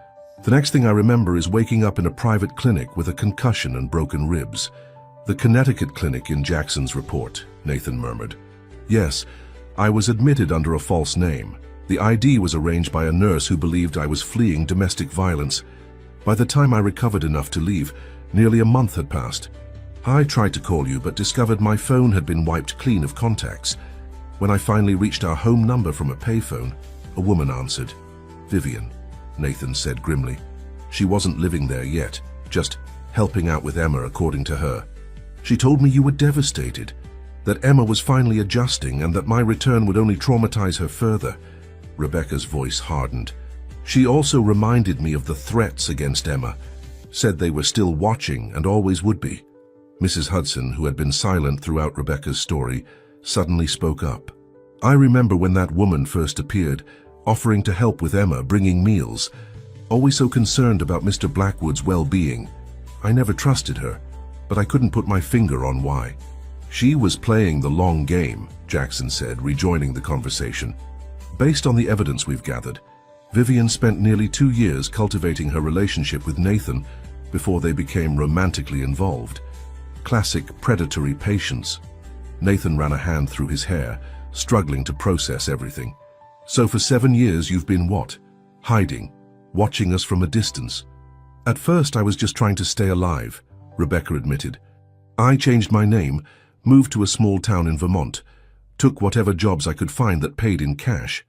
The next thing I remember is waking up in a private clinic with a concussion and broken ribs. The Connecticut clinic in Jackson's report," Nathan murmured. "Yes, I was admitted under a false name. The ID was arranged by a nurse who believed I was fleeing domestic violence. By the time I recovered enough to leave, nearly a month had passed. I tried to call you but discovered my phone had been wiped clean of contacts. When I finally reached our home number from a payphone, a woman answered. Vivian," Nathan said grimly. "She wasn't living there yet. just helping out with Emma, according to her. She told me you were devastated, that Emma was finally adjusting and that my return would only traumatize her further. Rebecca's voice hardened. She also reminded me of the threats against Emma, said they were still watching and always would be. Mrs. Hudson, who had been silent throughout Rebecca's story, suddenly spoke up. I remember when that woman first appeared, offering to help with Emma, bringing meals, always so concerned about Mr. Blackwood's well-being. I never trusted her, but I couldn't put my finger on why. She was playing the long game, Jackson said, rejoining the conversation. Based on the evidence we've gathered, Vivian spent nearly 2 years cultivating her relationship with Nathan before they became romantically involved. Classic predatory patience. Nathan ran a hand through his hair, struggling to process everything. So for 7 years you've been what? Hiding, watching us from a distance. At first I was just trying to stay alive, Rebecca admitted. I changed my name, moved to a small town in Vermont, took whatever jobs I could find that paid in cash.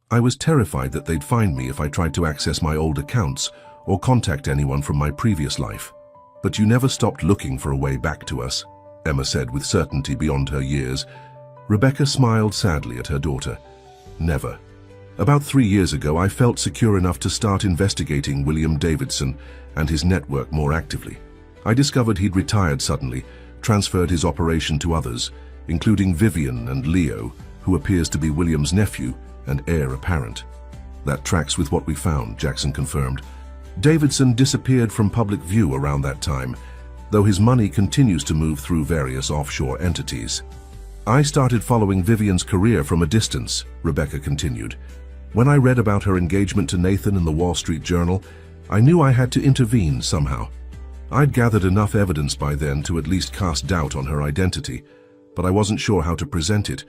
I was terrified that they'd find me if I tried to access my old accounts or contact anyone from my previous life. But you never stopped looking for a way back to us, Emma said with certainty beyond her years. Rebecca smiled sadly at her daughter. Never. About 3 years ago, I felt secure enough to start investigating William Davidson and his network more actively. I discovered he'd retired suddenly, transferred his operation to others, including Vivian and Leo, who appears to be William's nephew and heir apparent. That tracks with what we found, Jackson confirmed. Davidson disappeared from public view around that time, though his money continues to move through various offshore entities. I started following Vivian's career from a distance, Rebecca continued. When I read about her engagement to Nathan in the Wall Street Journal, I knew I had to intervene somehow. I'd gathered enough evidence by then to at least cast doubt on her identity, but I wasn't sure how to present it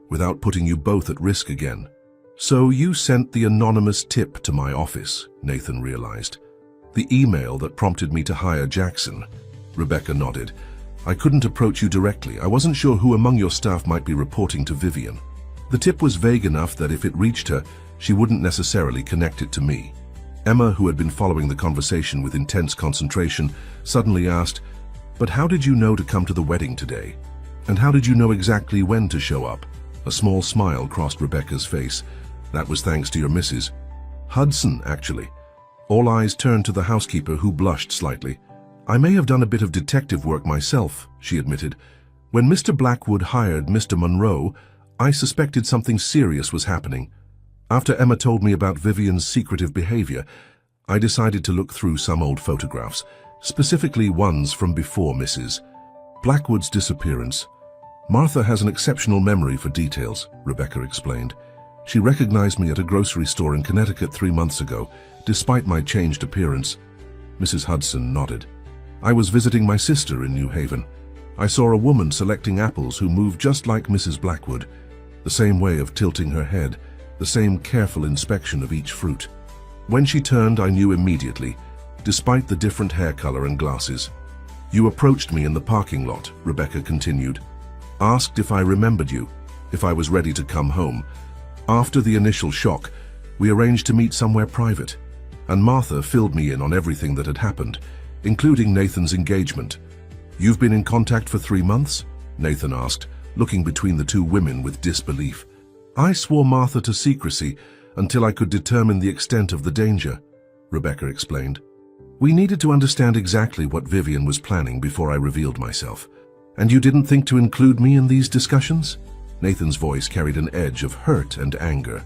without putting you both at risk again. So you sent the anonymous tip to my office, Nathan realized. The email that prompted me to hire Jackson. Rebecca nodded. I couldn't approach you directly. I wasn't sure who among your staff might be reporting to Vivian. The tip was vague enough that if it reached her, she wouldn't necessarily connect it to me. Emma, who had been following the conversation with intense concentration, suddenly asked, "But how did you know to come to the wedding today? And how did you know exactly when to show up?" A small smile crossed Rebecca's face. "That was thanks to your Mrs. Hudson, actually." All eyes turned to the housekeeper, who blushed slightly. "I may have done a bit of detective work myself," she admitted. "When Mr. Blackwood hired Mr. Monroe, I suspected something serious was happening. After Emma told me about Vivian's secretive behavior, I decided to look through some old photographs, specifically ones from before Mrs. Blackwood's disappearance. Martha has an exceptional memory for details," Rebecca explained. "She recognized me at a grocery store in Connecticut 3 months ago, despite my changed appearance." Mrs. Hudson nodded. "I was visiting my sister in New Haven. I saw a woman selecting apples who moved just like Mrs. Blackwood, the same way of tilting her head, the same careful inspection of each fruit. When she turned, I knew immediately, despite the different hair color and glasses. You approached me in the parking lot," Rebecca continued. "Asked if I remembered you, if I was ready to come home. After the initial shock, we arranged to meet somewhere private, and Martha filled me in on everything that had happened, including Nathan's engagement." "You've been in contact for 3 months?" Nathan asked, looking between the two women with disbelief. "I swore Martha to secrecy until I could determine the extent of the danger," Rebecca explained. "We needed to understand exactly what Vivian was planning before I revealed myself. And you didn't think to include me in these discussions?" Nathan's voice carried an edge of hurt and anger.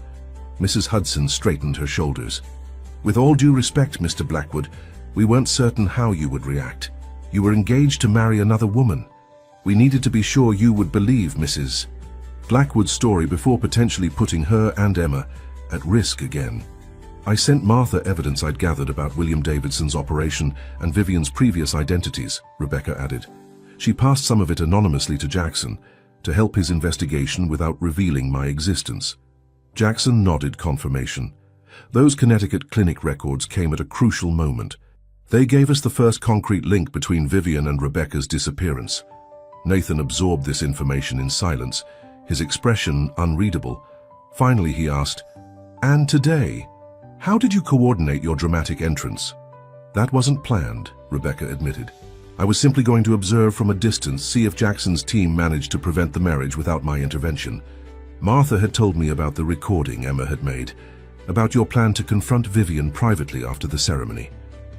Mrs. Hudson straightened her shoulders. "With all due respect, Mr. Blackwood, we weren't certain how you would react. You were engaged to marry another woman. We needed to be sure you would believe Mrs. Blackwood's story before potentially putting her and Emma at risk again. I sent Martha evidence I'd gathered about William Davidson's operation and Vivian's previous identities," Rebecca added. "She passed some of it anonymously to Jackson to help his investigation without revealing my existence." Jackson nodded confirmation. Those Connecticut clinic records came at a crucial moment. They gave us the first concrete link between Vivian and Rebecca's disappearance. Nathan absorbed this information in silence, his expression unreadable. Finally he asked, "And today, how did you coordinate your dramatic entrance?" "That wasn't planned," Rebecca admitted. I was simply going to observe from a distance, see if Jackson's team managed to prevent the marriage without my intervention. Martha had told me about the recording Emma had made, about your plan to confront Vivian privately after the ceremony.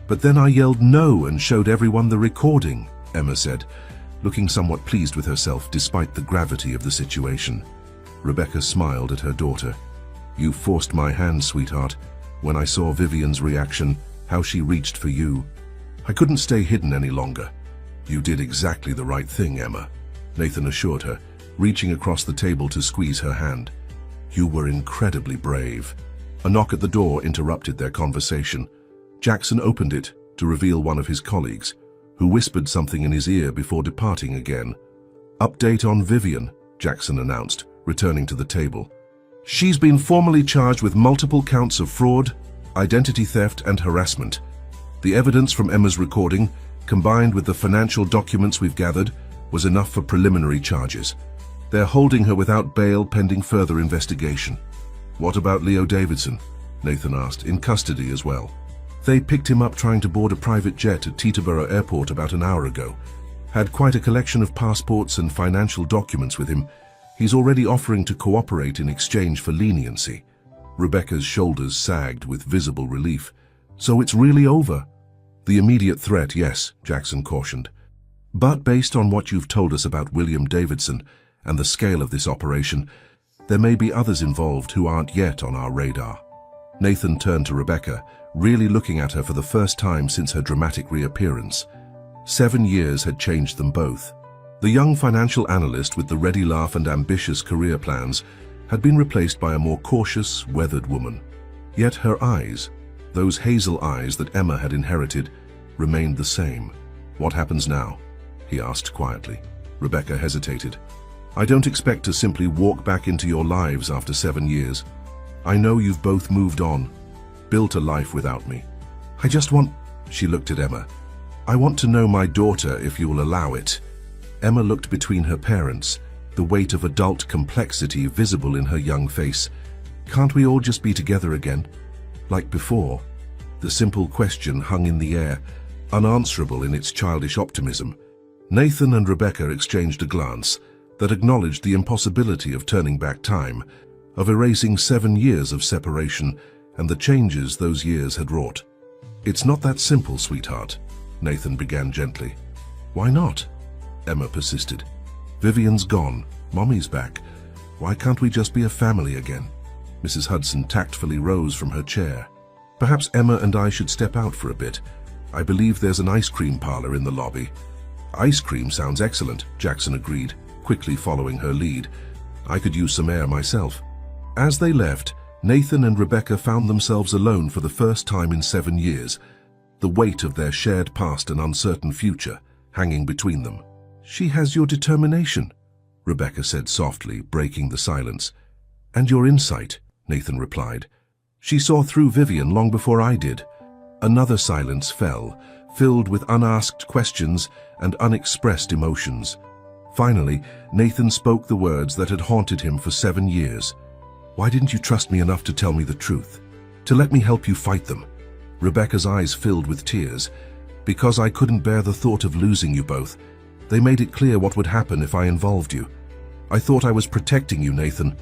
But then I yelled no and showed everyone the recording, Emma said, looking somewhat pleased with herself despite the gravity of the situation. Rebecca smiled at her daughter. You forced my hand, sweetheart. When I saw Vivian's reaction, how she reached for you, I couldn't stay hidden any longer. You did exactly the right thing, Emma, Nathan assured her, reaching across the table to squeeze her hand. You were incredibly brave. A knock at the door interrupted their conversation. Jackson opened it to reveal one of his colleagues, who whispered something in his ear before departing again. Update on Vivian, Jackson announced, returning to the table. She's been formally charged with multiple counts of fraud, identity theft, and harassment. The evidence from Emma's recording, combined with the financial documents we've gathered, was enough for preliminary charges. They're holding her without bail pending further investigation. What about Leo Davidson? Nathan asked, in custody as well. They picked him up trying to board a private jet at Teterboro Airport about an hour ago. Had quite a collection of passports and financial documents with him. He's already offering to cooperate in exchange for leniency. Rebecca's shoulders sagged with visible relief. So it's really over? The immediate threat, yes, Jackson cautioned. But based on what you've told us about William Davidson and the scale of this operation, there may be others involved who aren't yet on our radar. Nathan turned to Rebecca, really looking at her for the first time since her dramatic reappearance. 7 years had changed them both. The young financial analyst with the ready laugh and ambitious career plans had been replaced by a more cautious, weathered woman. Yet her eyes, those hazel eyes that Emma had inherited, remained the same. What happens now? He asked quietly. Rebecca hesitated. I don't expect to simply walk back into your lives after 7 years. I know you've both moved on, built a life without me. I just want, she looked at Emma. I want to know my daughter if you will allow it. Emma looked between her parents, the weight of adult complexity visible in her young face. Can't we all just be together again? Like before? The simple question hung in the air, unanswerable in its childish optimism. Nathan and Rebecca exchanged a glance that acknowledged the impossibility of turning back time, of erasing 7 years of separation and the changes those years had wrought. It's not that simple, sweetheart, Nathan began gently. Why not? Emma persisted. Vivian's gone, Mommy's back. Why can't we just be a family again? Mrs. Hudson tactfully rose from her chair. Perhaps Emma and I should step out for a bit. I believe there's an ice cream parlor in the lobby. Ice cream sounds excellent, Jackson agreed, quickly following her lead. I could use some air myself. As they left, Nathan and Rebecca found themselves alone for the first time in 7 years, the weight of their shared past and uncertain future hanging between them. She has your determination, Rebecca said softly, breaking the silence. And your insight, Nathan replied. She saw through Vivian long before I did. Another silence fell, filled with unasked questions and unexpressed emotions. Finally, Nathan spoke the words that had haunted him for 7 years. Why didn't you trust me enough to tell me the truth? To let me help you fight them? Rebecca's eyes filled with tears. Because I couldn't bear the thought of losing you both. They made it clear what would happen if I involved you. I thought I was protecting you, Nathan.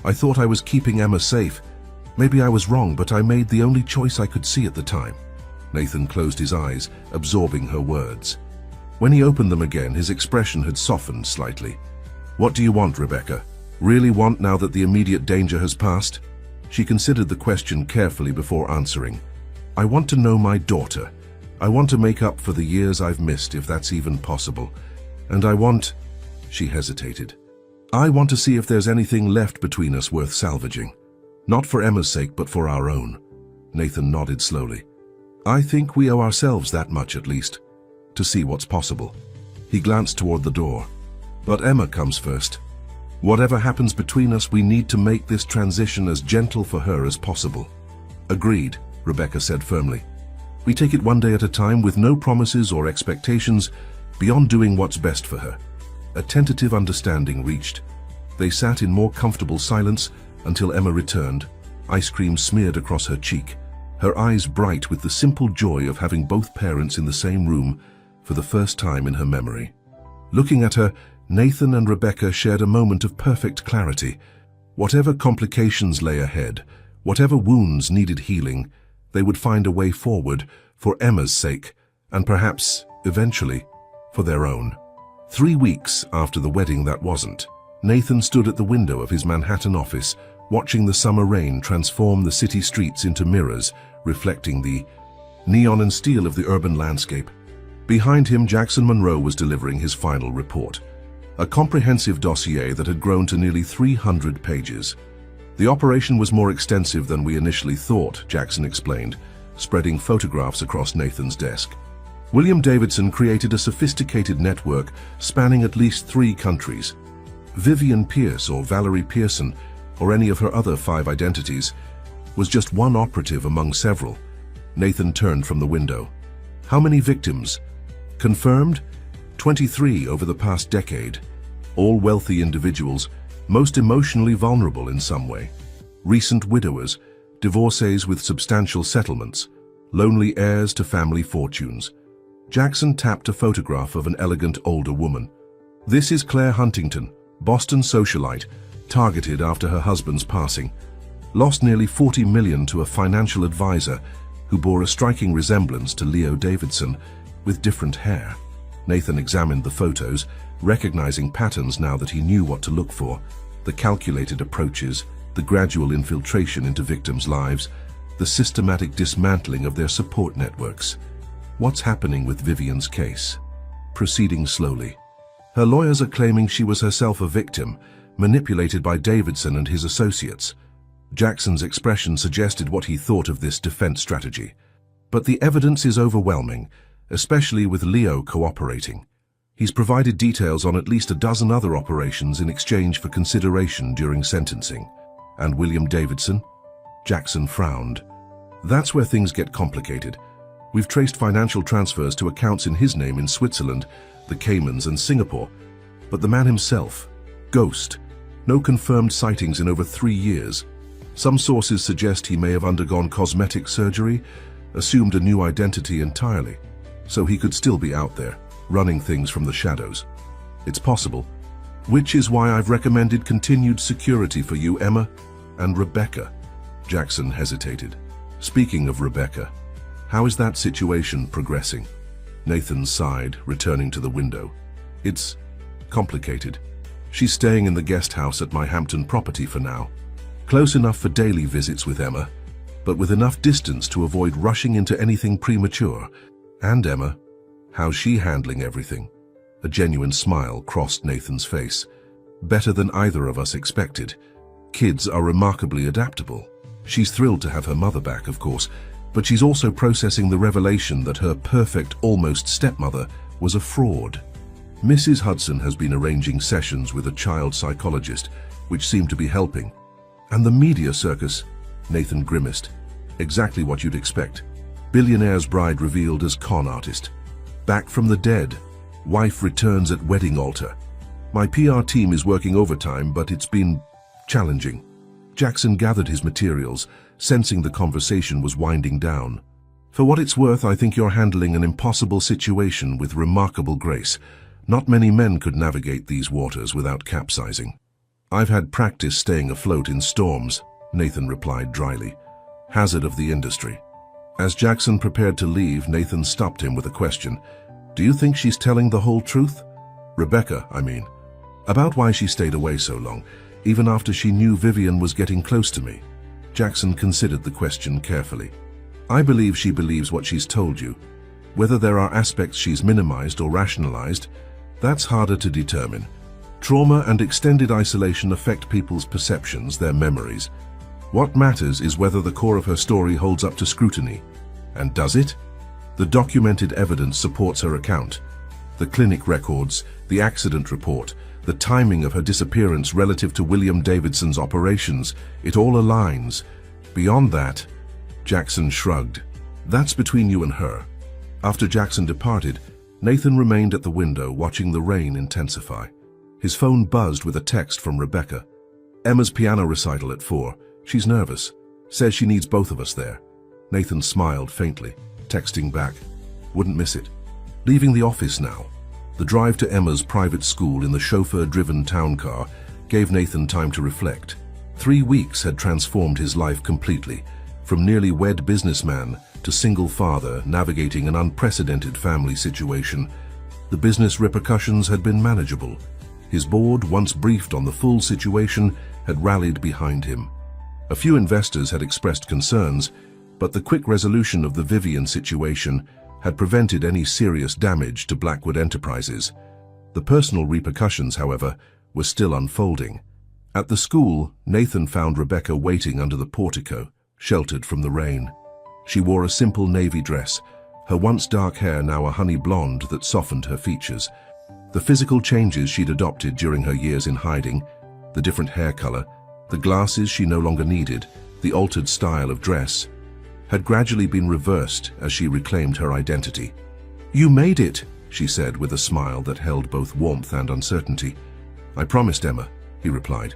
I thought I was keeping Emma safe. Maybe I was wrong, but I made the only choice I could see at the time. Nathan closed his eyes, absorbing her words. When he opened them again, his expression had softened slightly. What do you want, Rebecca? Really want now that the immediate danger has passed? She considered the question carefully before answering. I want to know my daughter. I want to make up for the years I've missed, if that's even possible. And I want... She hesitated. I want to see if there's anything left between us worth salvaging. Not for Emma's sake, but for our own. Nathan nodded slowly. I think we owe ourselves that much at least, to see what's possible. He glanced toward the door. But Emma comes first. Whatever happens between us, we need to make this transition as gentle for her as possible. Agreed, Rebecca said firmly. We take it one day at a time with no promises or expectations beyond doing what's best for her. A tentative understanding reached. They sat in more comfortable silence until Emma returned, ice cream smeared across her cheek. her eyes bright with the simple joy of having both parents in the same room for the first time in her memory. Looking at her, Nathan and Rebecca shared a moment of perfect clarity. Whatever complications lay ahead, whatever wounds needed healing, they would find a way forward for Emma's sake, and perhaps, eventually, for their own. 3 weeks after the wedding that wasn't, Nathan stood at the window of his Manhattan office, watching the summer rain transform the city streets into mirrors, reflecting the neon and steel of the urban landscape. Behind him, Jackson Monroe was delivering his final report, a comprehensive dossier that had grown to nearly 300 pages. The operation was more extensive than we initially thought, Jackson explained, spreading photographs across Nathan's desk. William Davidson created a sophisticated network spanning at least 3 countries. Vivian Pierce, or Valerie Pearson, or any of her other 5 identities, was just one operative among several. Nathan turned from the window. How many victims? Confirmed? 23 over the past decade. All wealthy individuals, most emotionally vulnerable in some way. Recent widowers, divorcees with substantial settlements, lonely heirs to family fortunes. Jackson tapped a photograph of an elegant older woman. This is Claire Huntington, Boston socialite, targeted after her husband's passing. Lost nearly $40 million to a financial advisor who bore a striking resemblance to Leo Davidson, with different hair. Nathan examined the photos, recognizing patterns now that he knew what to look for: the calculated approaches, the gradual infiltration into victims' lives, the systematic dismantling of their support networks. What's happening with Vivian's case? Proceeding slowly. Her lawyers are claiming she was herself a victim, manipulated by Davidson and his associates. Jackson's expression suggested what he thought of this defense strategy. But the evidence is overwhelming, especially with Leo cooperating. He's provided details on at least a dozen other operations in exchange for consideration during sentencing. And William Davidson? Jackson frowned. That's where things get complicated. We've traced financial transfers to accounts in his name in Switzerland, the Caymans, and Singapore. But the man himself? Ghost. No confirmed sightings in over 3 years. Some sources suggest he may have undergone cosmetic surgery, assumed a new identity entirely. So he could still be out there, running things from the shadows. It's possible. Which is why I've recommended continued security for you, Emma, and Rebecca. Jackson hesitated. Speaking of Rebecca, how is that situation progressing? Nathan sighed, returning to the window. It's complicated. She's staying in the guest house at my Hampton property for now. Close enough for daily visits with Emma, but with enough distance to avoid rushing into anything premature. And Emma, how's she handling everything? A genuine smile crossed Nathan's face. Better than either of us expected. Kids are remarkably adaptable. She's thrilled to have her mother back, of course, but she's also processing the revelation that her perfect, almost stepmother was a fraud. Mrs. Hudson has been arranging sessions with a child psychologist, which seemed to be helping. And the media circus, Nathan grimaced. Exactly what you'd expect. Billionaire's bride revealed as con artist. Back from the dead. Wife returns at wedding altar. My PR team is working overtime, but it's been challenging. Jackson gathered his materials, sensing the conversation was winding down. For what it's worth, I think you're handling an impossible situation with remarkable grace. Not many men could navigate these waters without capsizing. I've had practice staying afloat in storms, Nathan replied dryly. Hazard of the industry. As Jackson prepared to leave, Nathan stopped him with a question. Do you think she's telling the whole truth? Rebecca, I mean. About why she stayed away so long, even after she knew Vivian was getting close to me. Jackson considered the question carefully. I believe she believes what she's told you. Whether there are aspects she's minimized or rationalized, that's harder to determine. Trauma and extended isolation affect people's perceptions, their memories. What matters is whether the core of her story holds up to scrutiny. And does it? The documented evidence supports her account. The clinic records, the accident report, the timing of her disappearance relative to William Davidson's operations, it all aligns. Beyond that, Jackson shrugged. That's between you and her. After Jackson departed, Nathan remained at the window watching the rain intensify. His phone buzzed with a text from Rebecca. Emma's piano recital at 4. She's nervous. Says she needs both of us there. Nathan smiled faintly, texting back, "Wouldn't miss it." Leaving the office now, the drive to Emma's private school in the chauffeur-driven town car gave Nathan time to reflect. 3 weeks had transformed his life completely, from nearly wed businessman to single father navigating an unprecedented family situation. The business repercussions had been manageable. His board, once briefed on the full situation, had rallied behind him. A few investors had expressed concerns, but the quick resolution of the Vivian situation had prevented any serious damage to Blackwood Enterprises. The personal repercussions, however, were still unfolding. At the school, Nathan found Rebecca waiting under the portico, sheltered from the rain. She wore a simple navy dress, her once dark hair now a honey blonde that softened her features. The physical changes she'd adopted during her years in hiding, the different hair color, the glasses she no longer needed, the altered style of dress, had gradually been reversed as she reclaimed her identity. "You made it," she said with a smile that held both warmth and uncertainty. "I promised, Emma," he replied,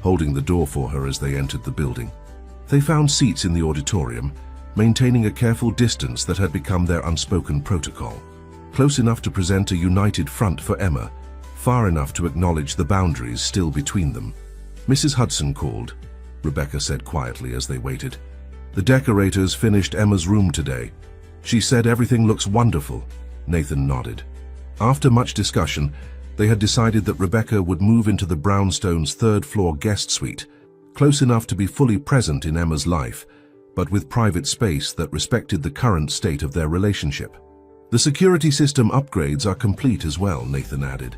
holding the door for her as they entered the building. They found seats in the auditorium, maintaining a careful distance that had become their unspoken protocol. Close enough to present a united front for Emma, far enough to acknowledge the boundaries still between them. "Mrs. Hudson called," Rebecca said quietly as they waited. "The decorators finished Emma's room today. She said everything looks wonderful." Nathan nodded. After much discussion, they had decided that Rebecca would move into the brownstone's third-floor guest suite, close enough to be fully present in Emma's life, but with private space that respected the current state of their relationship. "The security system upgrades are complete as well," Nathan added.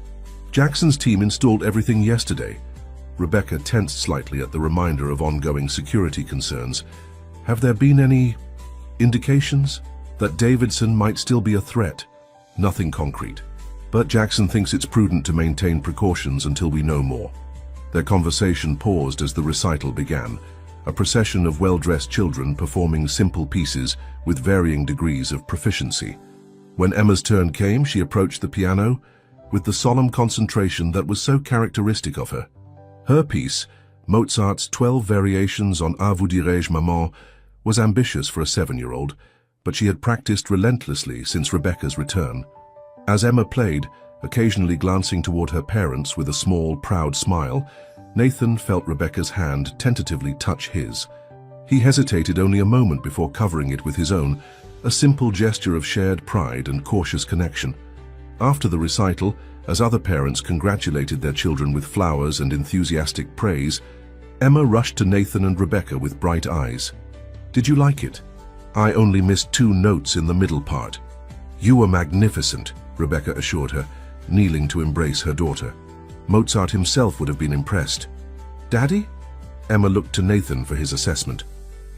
"Jackson's team installed everything yesterday." Rebecca tensed slightly at the reminder of ongoing security concerns. "Have there been any indications that Davidson might still be a threat?" "Nothing concrete, but Jackson thinks it's prudent to maintain precautions until we know more." Their conversation paused as the recital began, a procession of well-dressed children performing simple pieces with varying degrees of proficiency. When Emma's turn came, she approached the piano with the solemn concentration that was so characteristic of her. Her piece, Mozart's 12 Variations on À vous dirai-je maman, was ambitious for a 7-year-old, but she had practiced relentlessly since Rebecca's return. As Emma played, occasionally glancing toward her parents with a small, proud smile, Nathan felt Rebecca's hand tentatively touch his. He hesitated only a moment before covering it with his own, a simple gesture of shared pride and cautious connection. After the recital, as other parents congratulated their children with flowers and enthusiastic praise, Emma rushed to Nathan and Rebecca with bright eyes. "Did you like it? I only missed 2 notes in the middle part." "You were magnificent," Rebecca assured her, kneeling to embrace her daughter. "Mozart himself would have been impressed." "Daddy?" Emma looked to Nathan for his assessment.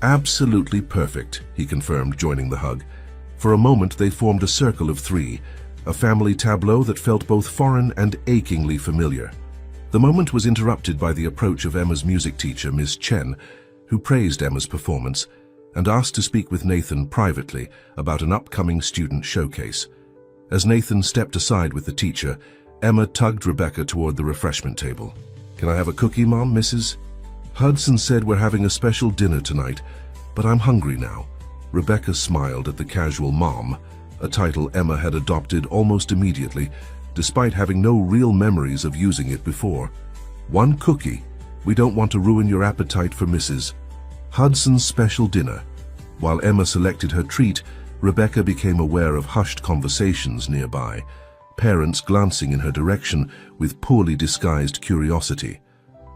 "Absolutely perfect," he confirmed, joining the hug. For a moment they formed a circle of 3, a family tableau that felt both foreign and achingly familiar. The moment was interrupted by the approach of Emma's music teacher, Miss Chen, who praised Emma's performance and asked to speak with Nathan privately about an upcoming student showcase. As Nathan stepped aside with the teacher, Emma tugged Rebecca toward the refreshment table. "Can I have a cookie, Mom, Mrs.? Hudson said we're having a special dinner tonight, but I'm hungry now." Rebecca smiled at the casual Mom, a title Emma had adopted almost immediately, despite having no real memories of using it before. "1 cookie. We don't want to ruin your appetite for Mrs. Hudson's special dinner." While Emma selected her treat, Rebecca became aware of hushed conversations nearby, parents glancing in her direction with poorly disguised curiosity.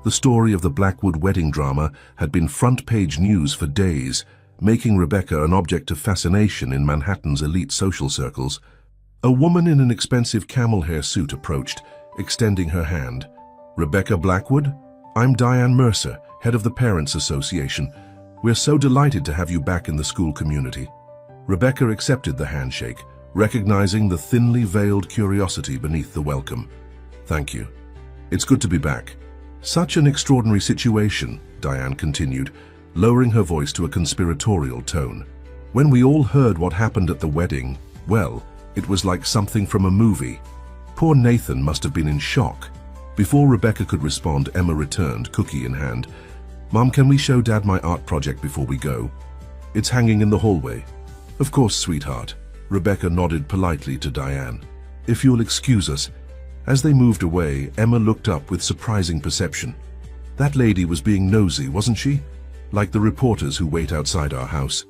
The story of the Blackwood wedding drama had been front-page news for days, making Rebecca an object of fascination in Manhattan's elite social circles. A woman in an expensive camel hair suit approached, extending her hand. "Rebecca Blackwood? I'm Diane Mercer, head of the Parents Association. We're so delighted to have you back in the school community." Rebecca accepted the handshake, recognizing the thinly veiled curiosity beneath the welcome. "Thank you. It's good to be back." "Such an extraordinary situation," Diane continued, lowering her voice to a conspiratorial tone. "When we all heard what happened at the wedding, well, it was like something from a movie. Poor Nathan must have been in shock." Before Rebecca could respond, Emma returned, cookie in hand. "Mom, can we show Dad my art project before we go?" It's hanging in the hallway. Of course, sweetheart. Rebecca nodded politely to Diane. If you'll excuse us. As they moved away, Emma looked up with surprising perception. That lady was being nosy, wasn't she? Like the reporters who wait outside our house.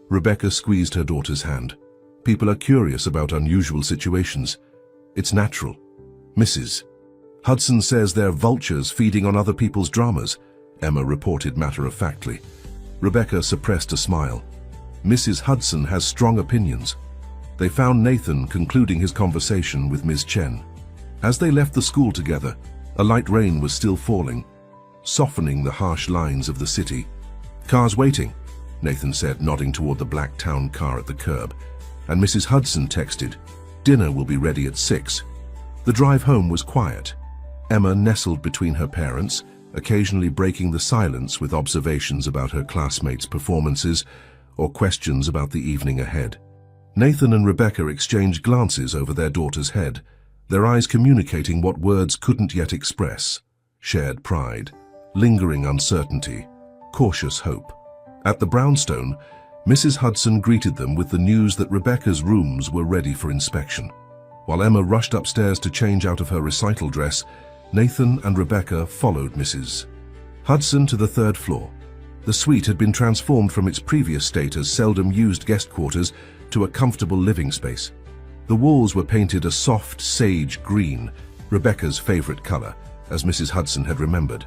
Rebecca squeezed her daughter's hand. People are curious about unusual situations. It's natural. Mrs. Hudson says they're vultures feeding on other people's dramas, Emma reported matter-of-factly. Rebecca suppressed a smile. Mrs. Hudson has strong opinions. They found Nathan concluding his conversation with Ms. Chen. As they left the school together, a light rain was still falling, softening the harsh lines of the city. Cars waiting, Nathan said, nodding toward the black town car at the curb, and Mrs. Hudson texted, dinner will be ready at 6. The drive home was quiet. Emma nestled between her parents, occasionally breaking the silence with observations about her classmates' performances or questions about the evening ahead. Nathan and Rebecca exchanged glances over their daughter's head, their eyes communicating what words couldn't yet express: shared pride, lingering uncertainty, cautious hope. At the brownstone, Mrs. Hudson greeted them with the news that Rebecca's rooms were ready for inspection. While Emma rushed upstairs to change out of her recital dress, Nathan and Rebecca followed Mrs. Hudson to the 3rd floor. The suite had been transformed from its previous state as seldom-used guest quarters to a comfortable living space. The walls were painted a soft sage green, Rebecca's favorite color, as Mrs. Hudson had remembered.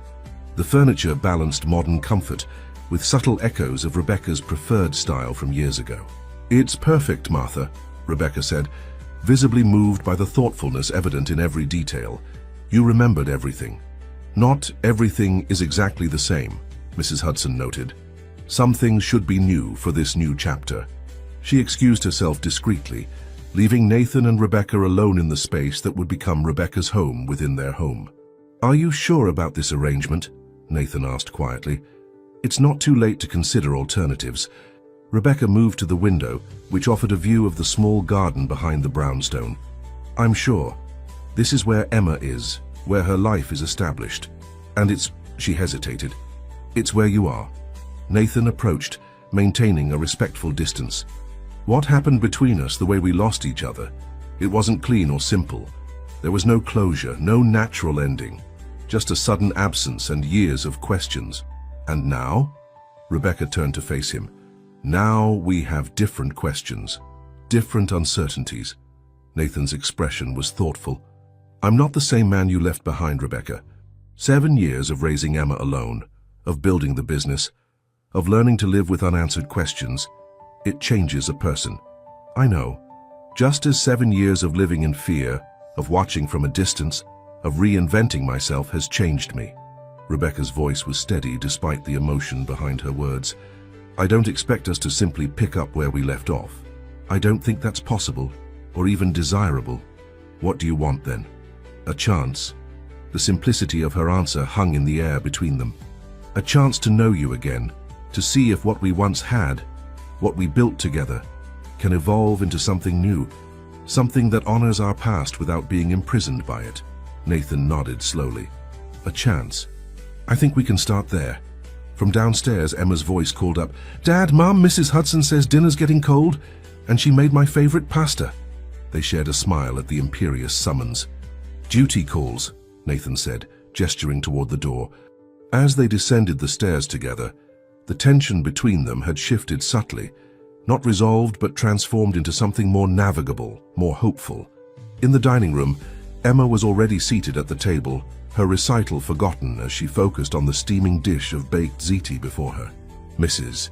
The furniture balanced modern comfort, with subtle echoes of Rebecca's preferred style from years ago. It's perfect, Martha, Rebecca said, visibly moved by the thoughtfulness evident in every detail. You remembered everything. Not everything is exactly the same, Mrs. Hudson noted. Some things should be new for this new chapter. She excused herself discreetly, leaving Nathan and Rebecca alone in the space that would become Rebecca's home within their home. Are you sure about this arrangement? Nathan asked quietly. It's not too late to consider alternatives. Rebecca moved to the window, which offered a view of the small garden behind the brownstone. I'm sure. This is where Emma is, where her life is established. And she hesitated. It's where you are. Nathan approached, maintaining a respectful distance. What happened between us, the way we lost each other? It wasn't clean or simple. There was no closure, no natural ending. Just a sudden absence and years of questions. And now? Rebecca turned to face him. Now we have different questions, different uncertainties. Nathan's expression was thoughtful. I'm not the same man you left behind, Rebecca. 7 years of raising Emma alone, of building the business, of learning to live with unanswered questions. It changes a person. I know. Just as 7 years of living in fear, of watching from a distance, of reinventing myself has changed me. Rebecca's voice was steady despite the emotion behind her words. I don't expect us to simply pick up where we left off. I don't think that's possible, or even desirable. What do you want then? A chance. The simplicity of her answer hung in the air between them. A chance to know you again, to see if what we once had, what we built together, can evolve into something new, something that honors our past without being imprisoned by it. Nathan nodded slowly. A chance. I think we can start there. From downstairs, Emma's voice called up, Dad, Mom, Mrs. Hudson says dinner's getting cold, and she made my favorite pasta. They shared a smile at the imperious summons. Duty calls, Nathan said, gesturing toward the door. As they descended the stairs together, the tension between them had shifted subtly, not resolved but transformed into something more navigable, more hopeful. In the dining room, Emma was already seated at the table, her recital forgotten as she focused on the steaming dish of baked ziti before her. Mrs.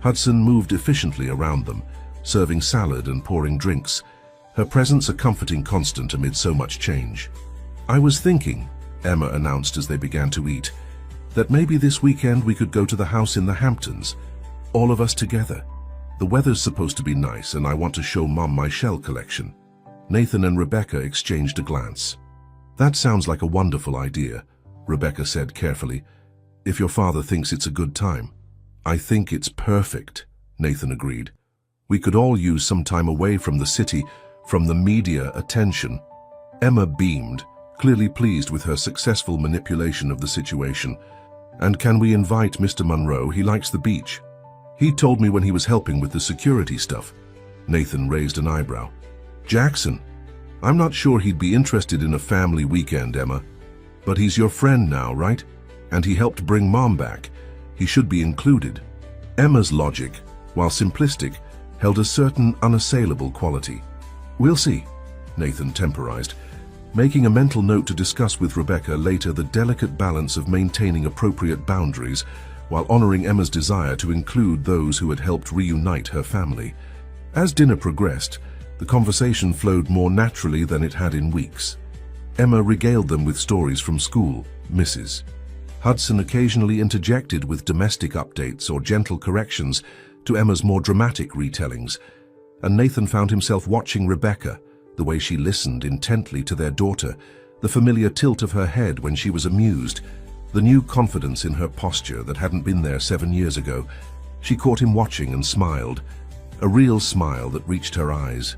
Hudson moved efficiently around them, serving salad and pouring drinks, her presence a comforting constant amid so much change. I was thinking, Emma announced as they began to eat, that maybe this weekend we could go to the house in the Hamptons, all of us together. The weather's supposed to be nice and I want to show Mom my shell collection. Nathan and Rebecca exchanged a glance. That sounds like a wonderful idea, Rebecca said carefully. If your father thinks it's a good time. I think it's perfect, Nathan agreed. We could all use some time away from the city, from the media attention. Emma beamed, clearly pleased with her successful manipulation of the situation. And can we invite Mr. Monroe? He likes the beach. He told me when he was helping with the security stuff. Nathan raised an eyebrow. Jackson, I'm not sure he'd be interested in a family weekend, Emma. But he's your friend now, right? And he helped bring Mom back. He should be included. Emma's logic, while simplistic, held a certain unassailable quality. We'll see, Nathan temporized, making a mental note to discuss with Rebecca later the delicate balance of maintaining appropriate boundaries while honoring Emma's desire to include those who had helped reunite her family. As dinner progressed, the conversation flowed more naturally than it had in weeks. Emma regaled them with stories from school, Mrs. Hudson occasionally interjected with domestic updates or gentle corrections to Emma's more dramatic retellings, and Nathan found himself watching Rebecca, the way she listened intently to their daughter, the familiar tilt of her head when she was amused, the new confidence in her posture that hadn't been there 7 years ago. She caught him watching and smiled, a real smile that reached her eyes.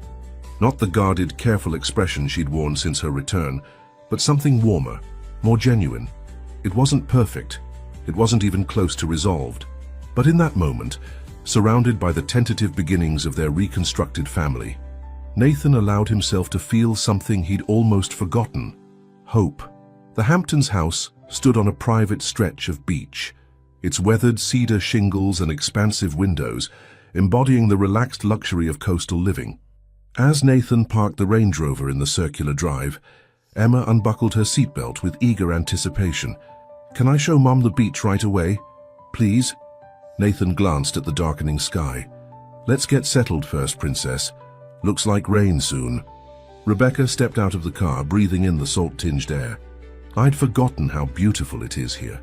Not the guarded, careful expression she'd worn since her return, but something warmer, more genuine. It wasn't perfect. It wasn't even close to resolved. But in that moment, surrounded by the tentative beginnings of their reconstructed family, Nathan allowed himself to feel something he'd almost forgotten: hope. The Hamptons' house stood on a private stretch of beach, its weathered cedar shingles and expansive windows embodying the relaxed luxury of coastal living. As Nathan parked the Range Rover in the circular drive, Emma unbuckled her seatbelt with eager anticipation. "Can I show Mom the beach right away? Please?" Nathan glanced at the darkening sky. "Let's get settled first, Princess. Looks like rain soon." Rebecca stepped out of the car, breathing in the salt-tinged air. I'd forgotten how beautiful it is here.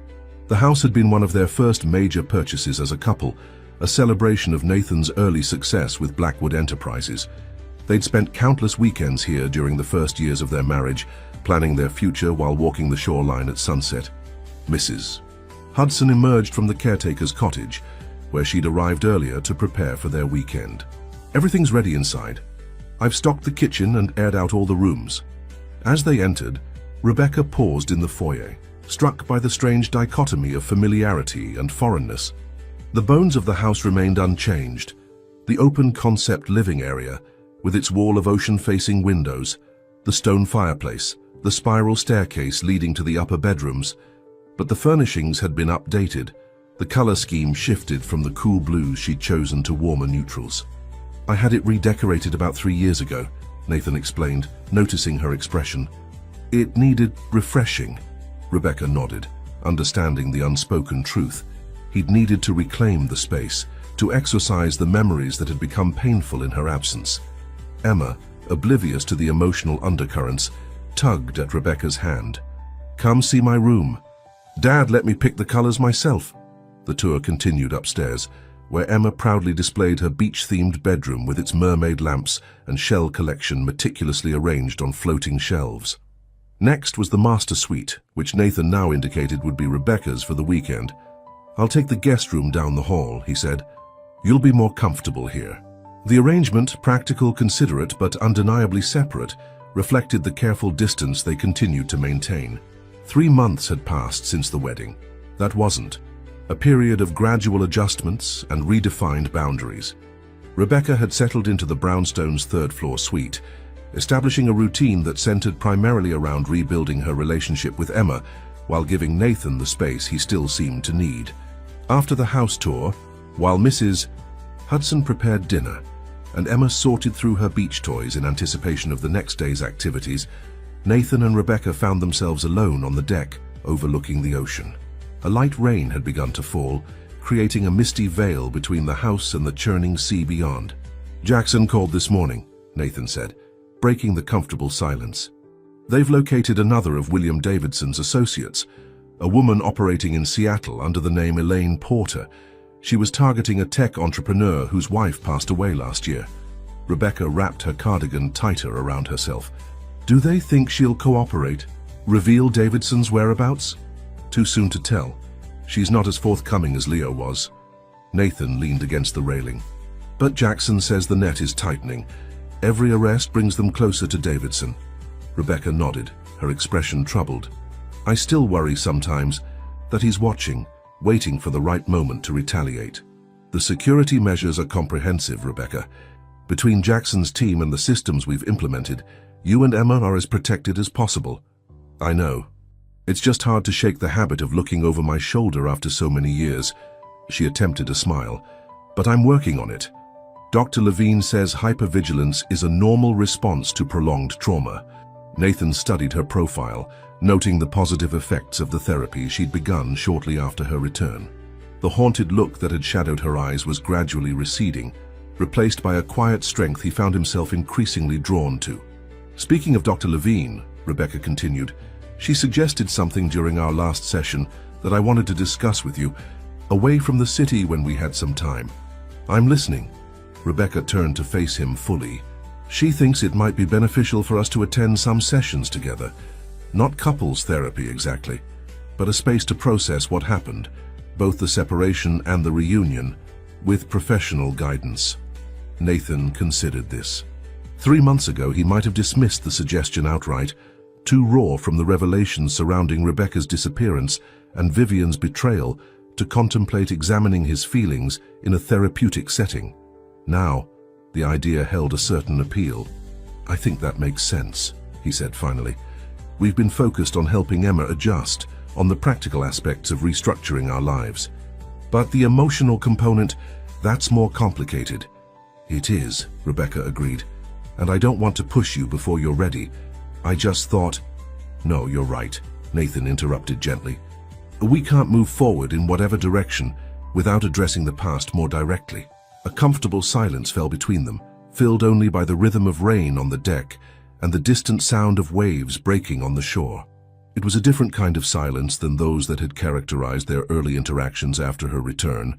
The house had been one of their first major purchases as a couple, a celebration of Nathan's early success with Blackwood Enterprises. They'd spent countless weekends here during the first years of their marriage, planning their future while walking the shoreline at sunset. Mrs. Hudson emerged from the caretaker's cottage, where she'd arrived earlier to prepare for their weekend. "Everything's ready inside. I've stocked the kitchen and aired out all the rooms." As they entered, Rebecca paused in the foyer, struck by the strange dichotomy of familiarity and foreignness. The bones of the house remained unchanged: the open concept living area, with its wall of ocean-facing windows, the stone fireplace, the spiral staircase leading to the upper bedrooms. But the furnishings had been updated. The color scheme shifted from the cool blues she'd chosen to warmer neutrals. "I had it redecorated about 3 years ago," Nathan explained, noticing her expression. "It needed refreshing." Rebecca nodded, understanding the unspoken truth. He'd needed to reclaim the space, to exorcise the memories that had become painful in her absence. Emma, oblivious to the emotional undercurrents, tugged at Rebecca's hand. "Come see my room. Dad let me pick the colors myself." The tour continued upstairs, where Emma proudly displayed her beach-themed bedroom with its mermaid lamps and shell collection meticulously arranged on floating shelves. Next was the master suite, which Nathan now indicated would be Rebecca's for the weekend. "I'll take the guest room down the hall," he said. "You'll be more comfortable here." The arrangement, practical, considerate, but undeniably separate, reflected the careful distance they continued to maintain. 3 months had passed since the wedding. That wasn't. A period of gradual adjustments and redefined boundaries. Rebecca had settled into the brownstone's third-floor suite, establishing a routine that centered primarily around rebuilding her relationship with Emma, while giving Nathan the space he still seemed to need. After the house tour, while Mrs. Hudson prepared dinner, and Emma sorted through her beach toys in anticipation of the next day's activities, Nathan and Rebecca found themselves alone on the deck, overlooking the ocean. A light rain had begun to fall, creating a misty veil between the house and the churning sea beyond. "Jackson called this morning," Nathan said, breaking the comfortable silence. "They've located another of William Davidson's associates, a woman operating in Seattle under the name Elaine Porter. She was targeting a tech entrepreneur whose wife passed away last year." Rebecca wrapped her cardigan tighter around herself. "Do they think she'll cooperate? Reveal Davidson's whereabouts?" "Too soon to tell. She's not as forthcoming as Leo was." Nathan leaned against the railing. "But Jackson says the net is tightening. Every arrest brings them closer to Davidson." Rebecca nodded, her expression troubled. "I still worry sometimes that he's watching, waiting for the right moment to retaliate." The security measures are comprehensive, Rebecca. Between Jackson's team and the systems we've implemented, you and Emma are as protected as possible. I know. It's just hard to shake the habit of looking over my shoulder after so many years. She attempted a smile. But I'm working on it. Dr. Levine says hypervigilance is a normal response to prolonged trauma. Nathan studied her profile, noting the positive effects of the therapy she'd begun shortly after her return. The haunted look that had shadowed her eyes was gradually receding, replaced by a quiet strength he found himself increasingly drawn to. Speaking of Dr. Levine, Rebecca continued, she suggested something during our last session that I wanted to discuss with you, away from the city when we had some time. I'm listening. Rebecca turned to face him fully. She thinks it might be beneficial for us to attend some sessions together. Not couples therapy exactly, but a space to process what happened, both the separation and the reunion, with professional guidance. Nathan considered this. 3 months ago, he might have dismissed the suggestion outright, too raw from the revelations surrounding Rebecca's disappearance and Vivian's betrayal to contemplate examining his feelings in a therapeutic setting. Now, the idea held a certain appeal. I think that makes sense, he said finally. We've been focused on helping Emma adjust, on the practical aspects of restructuring our lives. But the emotional component, that's more complicated. It is, Rebecca agreed. And I don't want to push you before you're ready. I just thought... No, you're right, Nathan interrupted gently. We can't move forward in whatever direction without addressing the past more directly. A comfortable silence fell between them, filled only by the rhythm of rain on the deck and the distant sound of waves breaking on the shore. It was a different kind of silence than those that had characterized their early interactions after her return,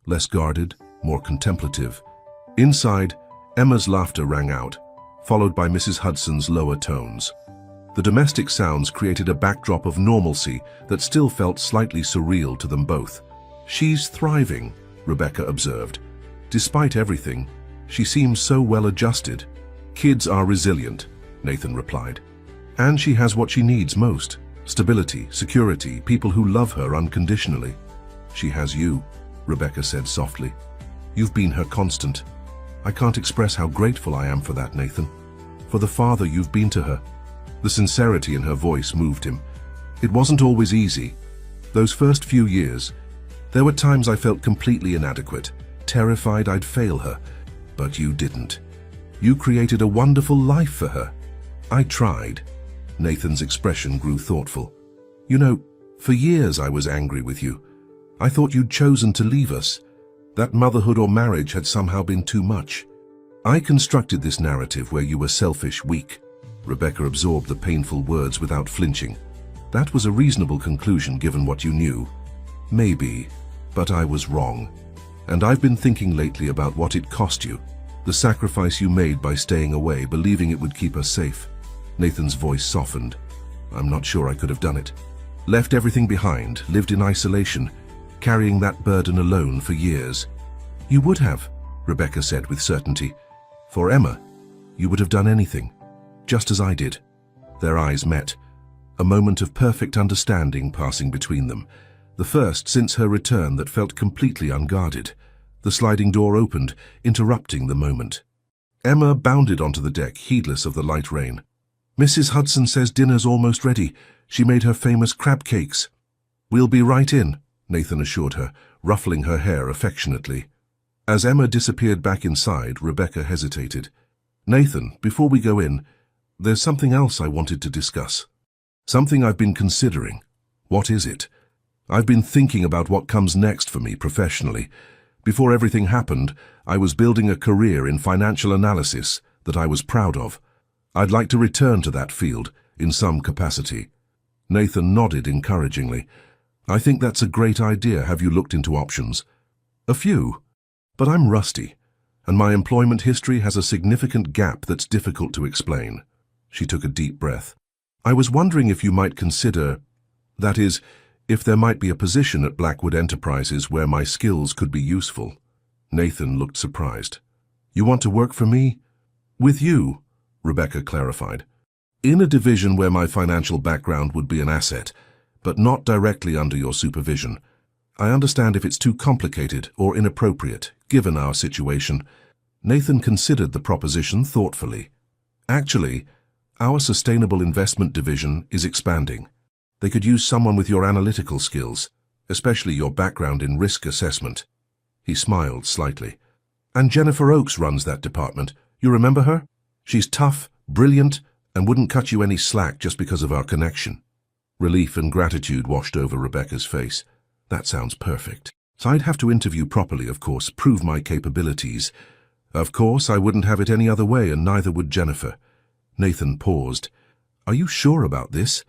less guarded, more contemplative. Inside, Emma's laughter rang out, followed by Mrs. Hudson's lower tones. The domestic sounds created a backdrop of normalcy that still felt slightly surreal to them both. She's thriving, Rebecca observed. Despite everything, she seems so well adjusted. Kids are resilient, Nathan replied. And she has what she needs most: stability, security, people who love her unconditionally. She has you, Rebecca said softly. You've been her constant. I can't express how grateful I am for that, Nathan. For the father you've been to her. The sincerity in her voice moved him. It wasn't always easy. Those first few years, there were times I felt completely inadequate, terrified I'd fail her. But you didn't. You created a wonderful life for her. I tried. Nathan's expression grew thoughtful. You know, for years I was angry with you. I thought you'd chosen to leave us. That motherhood or marriage had somehow been too much. I constructed this narrative where you were selfish, weak. Rebecca absorbed the painful words without flinching. That was a reasonable conclusion given what you knew. Maybe, but I was wrong. And I've been thinking lately about what it cost you. The sacrifice you made by staying away, believing it would keep us safe. Nathan's voice softened. I'm not sure I could have done it. Left everything behind, lived in isolation, carrying that burden alone for years. You would have, Rebecca said with certainty. For Emma, you would have done anything, just as I did. Their eyes met, a moment of perfect understanding passing between them, the first since her return that felt completely unguarded. The sliding door opened, interrupting the moment. Emma bounded onto the deck, heedless of the light rain. Mrs. Hudson says dinner's almost ready. She made her famous crab cakes. We'll be right in, Nathan assured her, ruffling her hair affectionately. As Emma disappeared back inside, Rebecca hesitated. Nathan, before we go in, there's something else I wanted to discuss. Something I've been considering. What is it? I've been thinking about what comes next for me professionally. Before everything happened, I was building a career in financial analysis that I was proud of. I'd like to return to that field in some capacity. Nathan nodded encouragingly. I think that's a great idea. Have you looked into options? A few, but I'm rusty, and my employment history has a significant gap that's difficult to explain. She took a deep breath. I was wondering if you might consider, that is, if there might be a position at Blackwood Enterprises where my skills could be useful. Nathan looked surprised. You want to work for me? With you, Rebecca clarified. In a division where my financial background would be an asset, but not directly under your supervision. I understand if it's too complicated or inappropriate, given our situation. Nathan considered the proposition thoughtfully. Actually, our sustainable investment division is expanding. They could use someone with your analytical skills, especially your background in risk assessment. He smiled slightly. And Jennifer Oakes runs that department. You remember her? She's tough, brilliant, and wouldn't cut you any slack just because of our connection. Relief and gratitude washed over Rebecca's face. That sounds perfect. So I'd have to interview properly, of course, prove my capabilities. Of course, I wouldn't have it any other way, and neither would Jennifer. Nathan paused. Are you sure about this?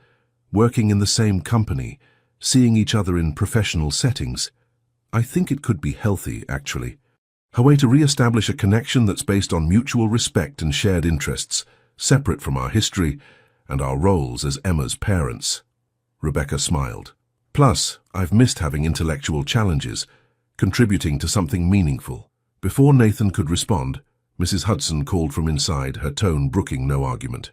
Working in the same company, seeing each other in professional settings. I think it could be healthy, actually. A way to re-establish a connection that's based on mutual respect and shared interests, separate from our history and our roles as Emma's parents. Rebecca smiled. Plus, I've missed having intellectual challenges, contributing to something meaningful. Before Nathan could respond, Mrs. Hudson called from inside, her tone brooking no argument.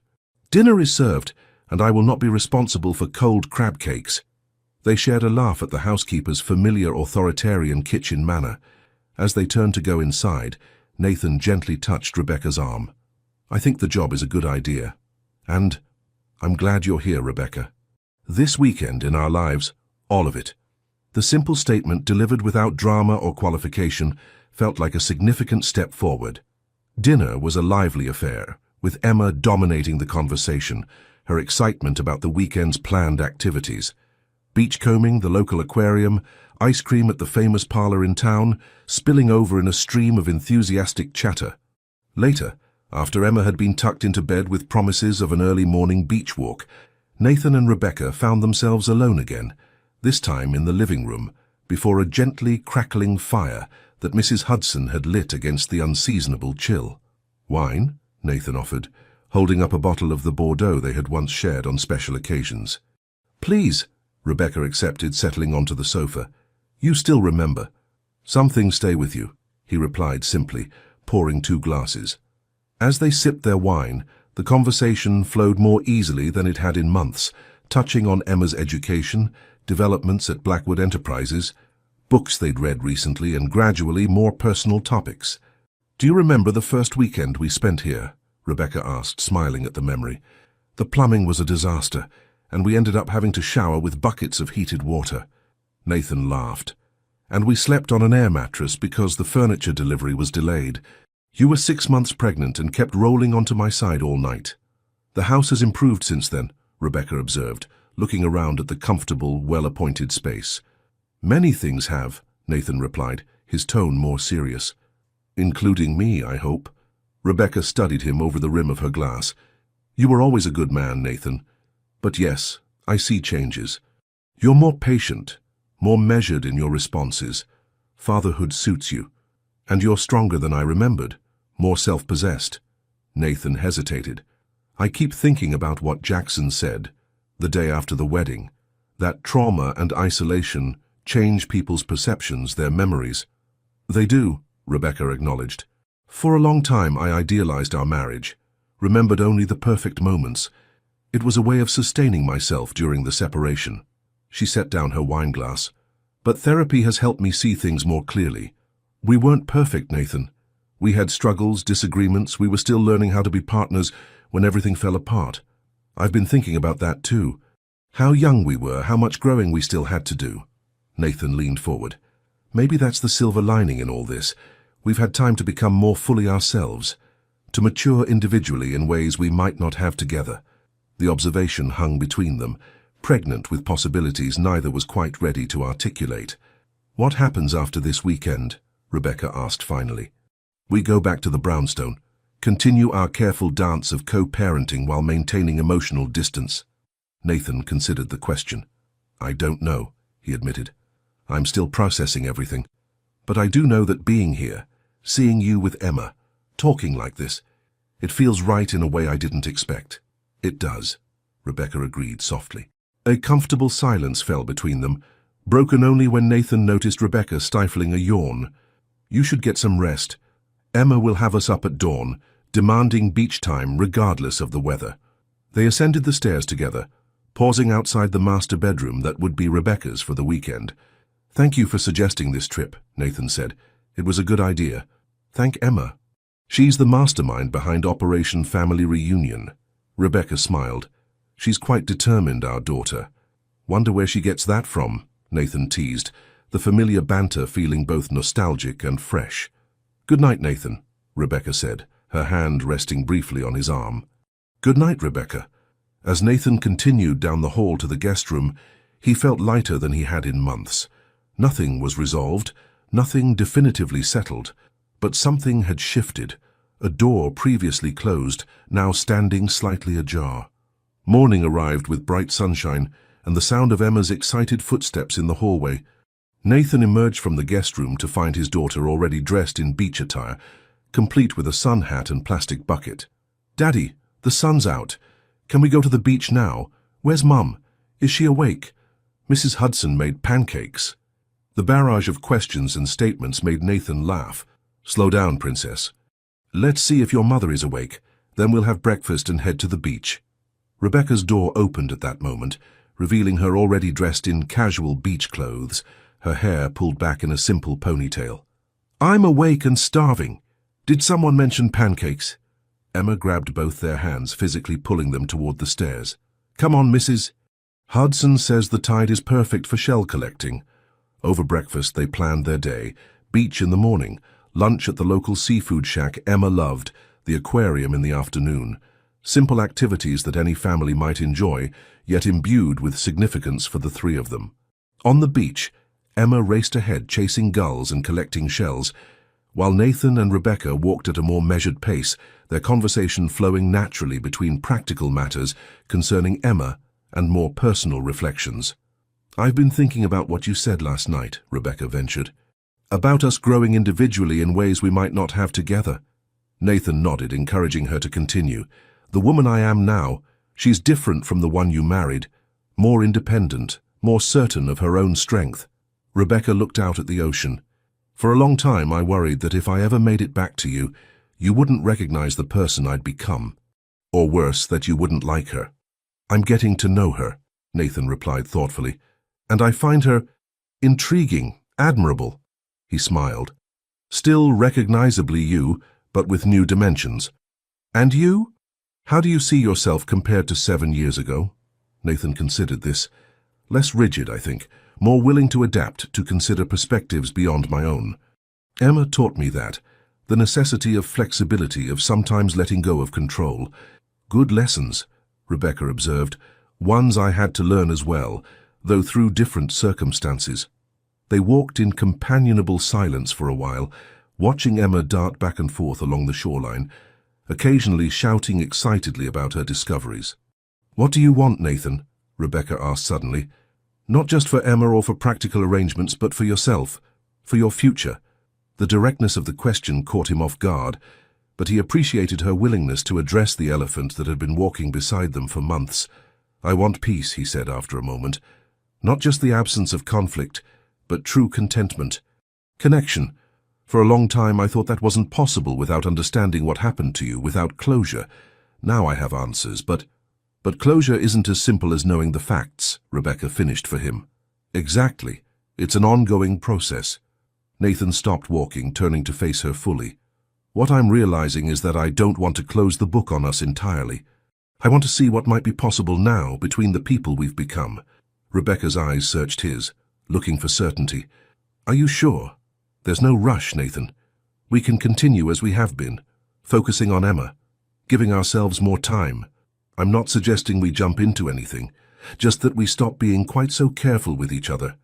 Dinner is served, and I will not be responsible for cold crab cakes. They shared a laugh at the housekeeper's familiar authoritarian kitchen manner. As they turned to go inside, Nathan gently touched Rebecca's arm. I think the job is a good idea. And I'm glad you're here, Rebecca. This weekend in our lives, all of it. The simple statement, delivered without drama or qualification, felt like a significant step forward. Dinner was a lively affair, with Emma dominating the conversation, her excitement about the weekend's planned activities. Beachcombing, the local aquarium, ice cream at the famous parlor in town, spilling over in a stream of enthusiastic chatter. Later, after Emma had been tucked into bed with promises of an early morning beach walk, Nathan and Rebecca found themselves alone again, this time in the living room, before a gently crackling fire that Mrs. Hudson had lit against the unseasonable chill. Wine? Nathan offered, holding up a bottle of the Bordeaux they had once shared on special occasions. Please, Rebecca accepted, settling onto the sofa. You still remember. Some things stay with you, he replied simply, pouring 2 glasses. As they sipped their wine, the conversation flowed more easily than it had in months, touching on Emma's education, developments at Blackwood Enterprises, books they'd read recently, and gradually more personal topics. Do you remember the first weekend we spent here? Rebecca asked, smiling at the memory. The plumbing was a disaster, and we ended up having to shower with buckets of heated water. Nathan laughed. And we slept on an air mattress because the furniture delivery was delayed. You were 6 months pregnant and kept rolling onto my side all night. The house has improved since then, Rebecca observed, looking around at the comfortable, well-appointed space. Many things have, Nathan replied, his tone more serious. Including me, I hope. Rebecca studied him over the rim of her glass. You were always a good man, Nathan. But yes, I see changes. You're more patient, more measured in your responses. Fatherhood suits you. And you're stronger than I remembered, more self-possessed. Nathan hesitated. I keep thinking about what Jackson said, the day after the wedding, that trauma and isolation change people's perceptions, their memories. They do, Rebecca acknowledged. For a long time I idealized our marriage, remembered only the perfect moments. It was a way of sustaining myself during the separation. She set down her wineglass. But therapy has helped me see things more clearly. We weren't perfect, Nathan. We had struggles, disagreements. We were still learning how to be partners when everything fell apart. I've been thinking about that too. How young we were, how much growing we still had to do. Nathan leaned forward. Maybe that's the silver lining in all this. We've had time to become more fully ourselves, to mature individually in ways we might not have together. The observation hung between them, pregnant with possibilities neither was quite ready to articulate. What happens after this weekend? Rebecca asked finally. We go back to the brownstone, continue our careful dance of co-parenting while maintaining emotional distance. Nathan considered the question. I don't know, he admitted. I'm still processing everything. But I do know that being here, seeing you with Emma, talking like this, it feels right in a way I didn't expect. It does, Rebecca agreed softly. A comfortable silence fell between them, broken only when Nathan noticed Rebecca stifling a yawn. You should get some rest. Emma will have us up at dawn, demanding beach time regardless of the weather. They ascended the stairs together, pausing outside the master bedroom that would be Rebecca's for the weekend. Thank you for suggesting this trip, Nathan said. It was a good idea. Thank Emma. She's the mastermind behind Operation Family Reunion. Rebecca smiled. She's quite determined, our daughter. Wonder where she gets that from, Nathan teased, the familiar banter feeling both nostalgic and fresh. Good night, Nathan, Rebecca said, her hand resting briefly on his arm. Good night, Rebecca. As Nathan continued down the hall to the guest room, he felt lighter than he had in months. Nothing was resolved, nothing definitively settled, but something had shifted, a door previously closed, now standing slightly ajar. Morning arrived with bright sunshine and the sound of Emma's excited footsteps in the hallway. Nathan emerged from the guest room to find his daughter already dressed in beach attire, complete with a sun hat and plastic bucket. Daddy, the sun's out. Can we go to the beach now? Where's Mum? Is she awake? Mrs. Hudson made pancakes. The barrage of questions and statements made Nathan laugh. Slow down, Princess. Let's see if your mother is awake. Then we'll have breakfast and head to the beach. Rebecca's door opened at that moment, revealing her already dressed in casual beach clothes, her hair pulled back in a simple ponytail. I'm awake and starving. Did someone mention pancakes? Emma grabbed both their hands, physically pulling them toward the stairs. Come on, Mrs. Hudson says the tide is perfect for shell collecting. Over breakfast, they planned their day. Beach in the morning, lunch at the local seafood shack Emma loved, the aquarium in the afternoon. Simple activities that any family might enjoy, yet imbued with significance for the three of them. On the beach, Emma raced ahead, chasing gulls and collecting shells, while Nathan and Rebecca walked at a more measured pace, their conversation flowing naturally between practical matters concerning Emma and more personal reflections. I've been thinking about what you said last night, Rebecca ventured. About us growing individually in ways we might not have together. Nathan nodded, encouraging her to continue. The woman I am now, she's different from the one you married, more independent, more certain of her own strength. Rebecca looked out at the ocean. For a long time I worried that if I ever made it back to you, you wouldn't recognize the person I'd become. Or worse, that you wouldn't like her. I'm getting to know her, Nathan replied thoughtfully, and I find her intriguing, admirable. He smiled. Still recognizably you, but with new dimensions. And you? How do you see yourself compared to 7 years ago? Nathan considered this. Less rigid, I think, more willing to adapt, to consider perspectives beyond my own. Emma taught me that, the necessity of flexibility, of sometimes letting go of control. Good lessons, Rebecca observed, ones I had to learn as well, though through different circumstances. They walked in companionable silence for a while, watching Emma dart back and forth along the shoreline, occasionally shouting excitedly about her discoveries. What do you want, Nathan? Rebecca asked suddenly. Not just for Emma or for practical arrangements, but for yourself, for your future. The directness of the question caught him off guard, but he appreciated her willingness to address the elephant that had been walking beside them for months. I want peace, he said after a moment. Not just the absence of conflict, but true contentment. Connection. For a long time I thought that wasn't possible without understanding what happened to you, without closure. Now I have answers, but closure isn't as simple as knowing the facts, Rebecca finished for him. Exactly. It's an ongoing process. Nathan stopped walking, turning to face her fully. What I'm realizing is that I don't want to close the book on us entirely. I want to see what might be possible now between the people we've become. Rebecca's eyes searched his, looking for certainty. Are you sure? There's no rush, Nathan. We can continue as we have been, focusing on Emma, giving ourselves more time. I'm not suggesting we jump into anything, just that we stop being quite so careful with each other,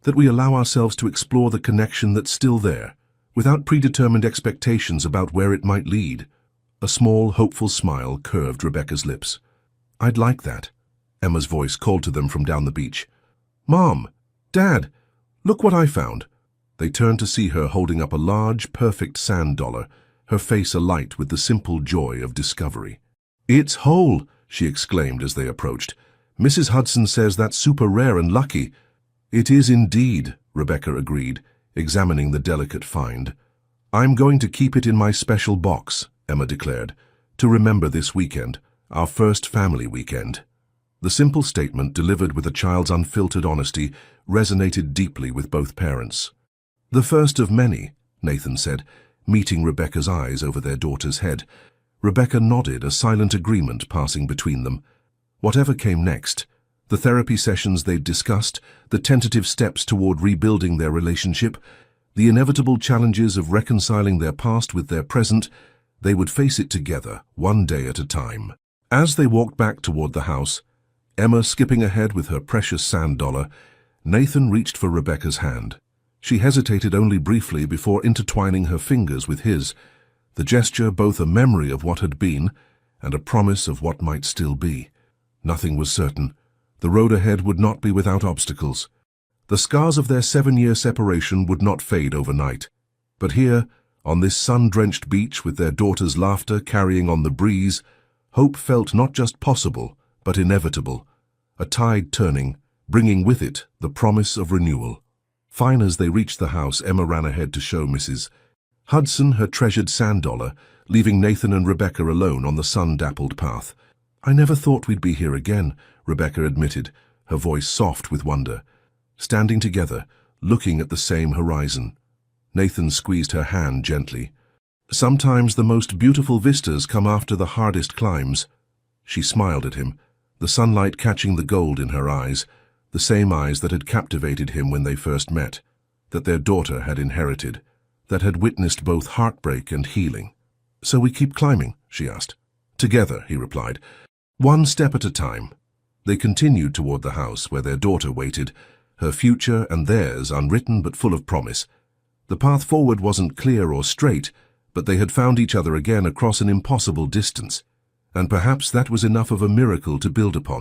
that we allow ourselves to explore the connection that's still there, without predetermined expectations about where it might lead. A small, hopeful smile curved Rebecca's lips. I'd like that. Emma's voice called to them from down the beach. Mom! Dad! Look what I found! They turned to see her holding up a large, perfect sand dollar, her face alight with the simple joy of discovery. It's whole! She exclaimed as they approached. Mrs. Hudson says that's super rare and lucky. It is indeed, Rebecca agreed, examining the delicate find. I'm going to keep it in my special box, Emma declared, to remember this weekend, our first family weekend. The simple statement, delivered with a child's unfiltered honesty, resonated deeply with both parents. "The first of many," Nathan said, meeting Rebecca's eyes over their daughter's head. Rebecca nodded, a silent agreement passing between them. Whatever came next, the therapy sessions they'd discussed, the tentative steps toward rebuilding their relationship, the inevitable challenges of reconciling their past with their present, they would face it together, one day at a time. As they walked back toward the house, Emma skipping ahead with her precious sand dollar, Nathan reached for Rebecca's hand. She hesitated only briefly before intertwining her fingers with his, the gesture both a memory of what had been and a promise of what might still be. Nothing was certain. The road ahead would not be without obstacles. The scars of their 7-year separation would not fade overnight. But here, on this sun-drenched beach with their daughter's laughter carrying on the breeze, hope felt not just possible, but inevitable. A tide turning, bringing with it the promise of renewal. Fine as they reached the house, Emma ran ahead to show Mrs. Hudson her treasured sand dollar, leaving Nathan and Rebecca alone on the sun-dappled path. "I never thought we'd be here again," Rebecca admitted, her voice soft with wonder. Standing together, looking at the same horizon. Nathan squeezed her hand gently. "Sometimes the most beautiful vistas come after the hardest climbs." She smiled at him, the sunlight catching the gold in her eyes, the same eyes that had captivated him when they first met, that their daughter had inherited, that had witnessed both heartbreak and healing. "So we keep climbing?" she asked. "Together," he replied, "one step at a time." They continued toward the house where their daughter waited, her future and theirs unwritten but full of promise. The path forward wasn't clear or straight, but they had found each other again across an impossible distance, and perhaps that was enough of a miracle to build upon.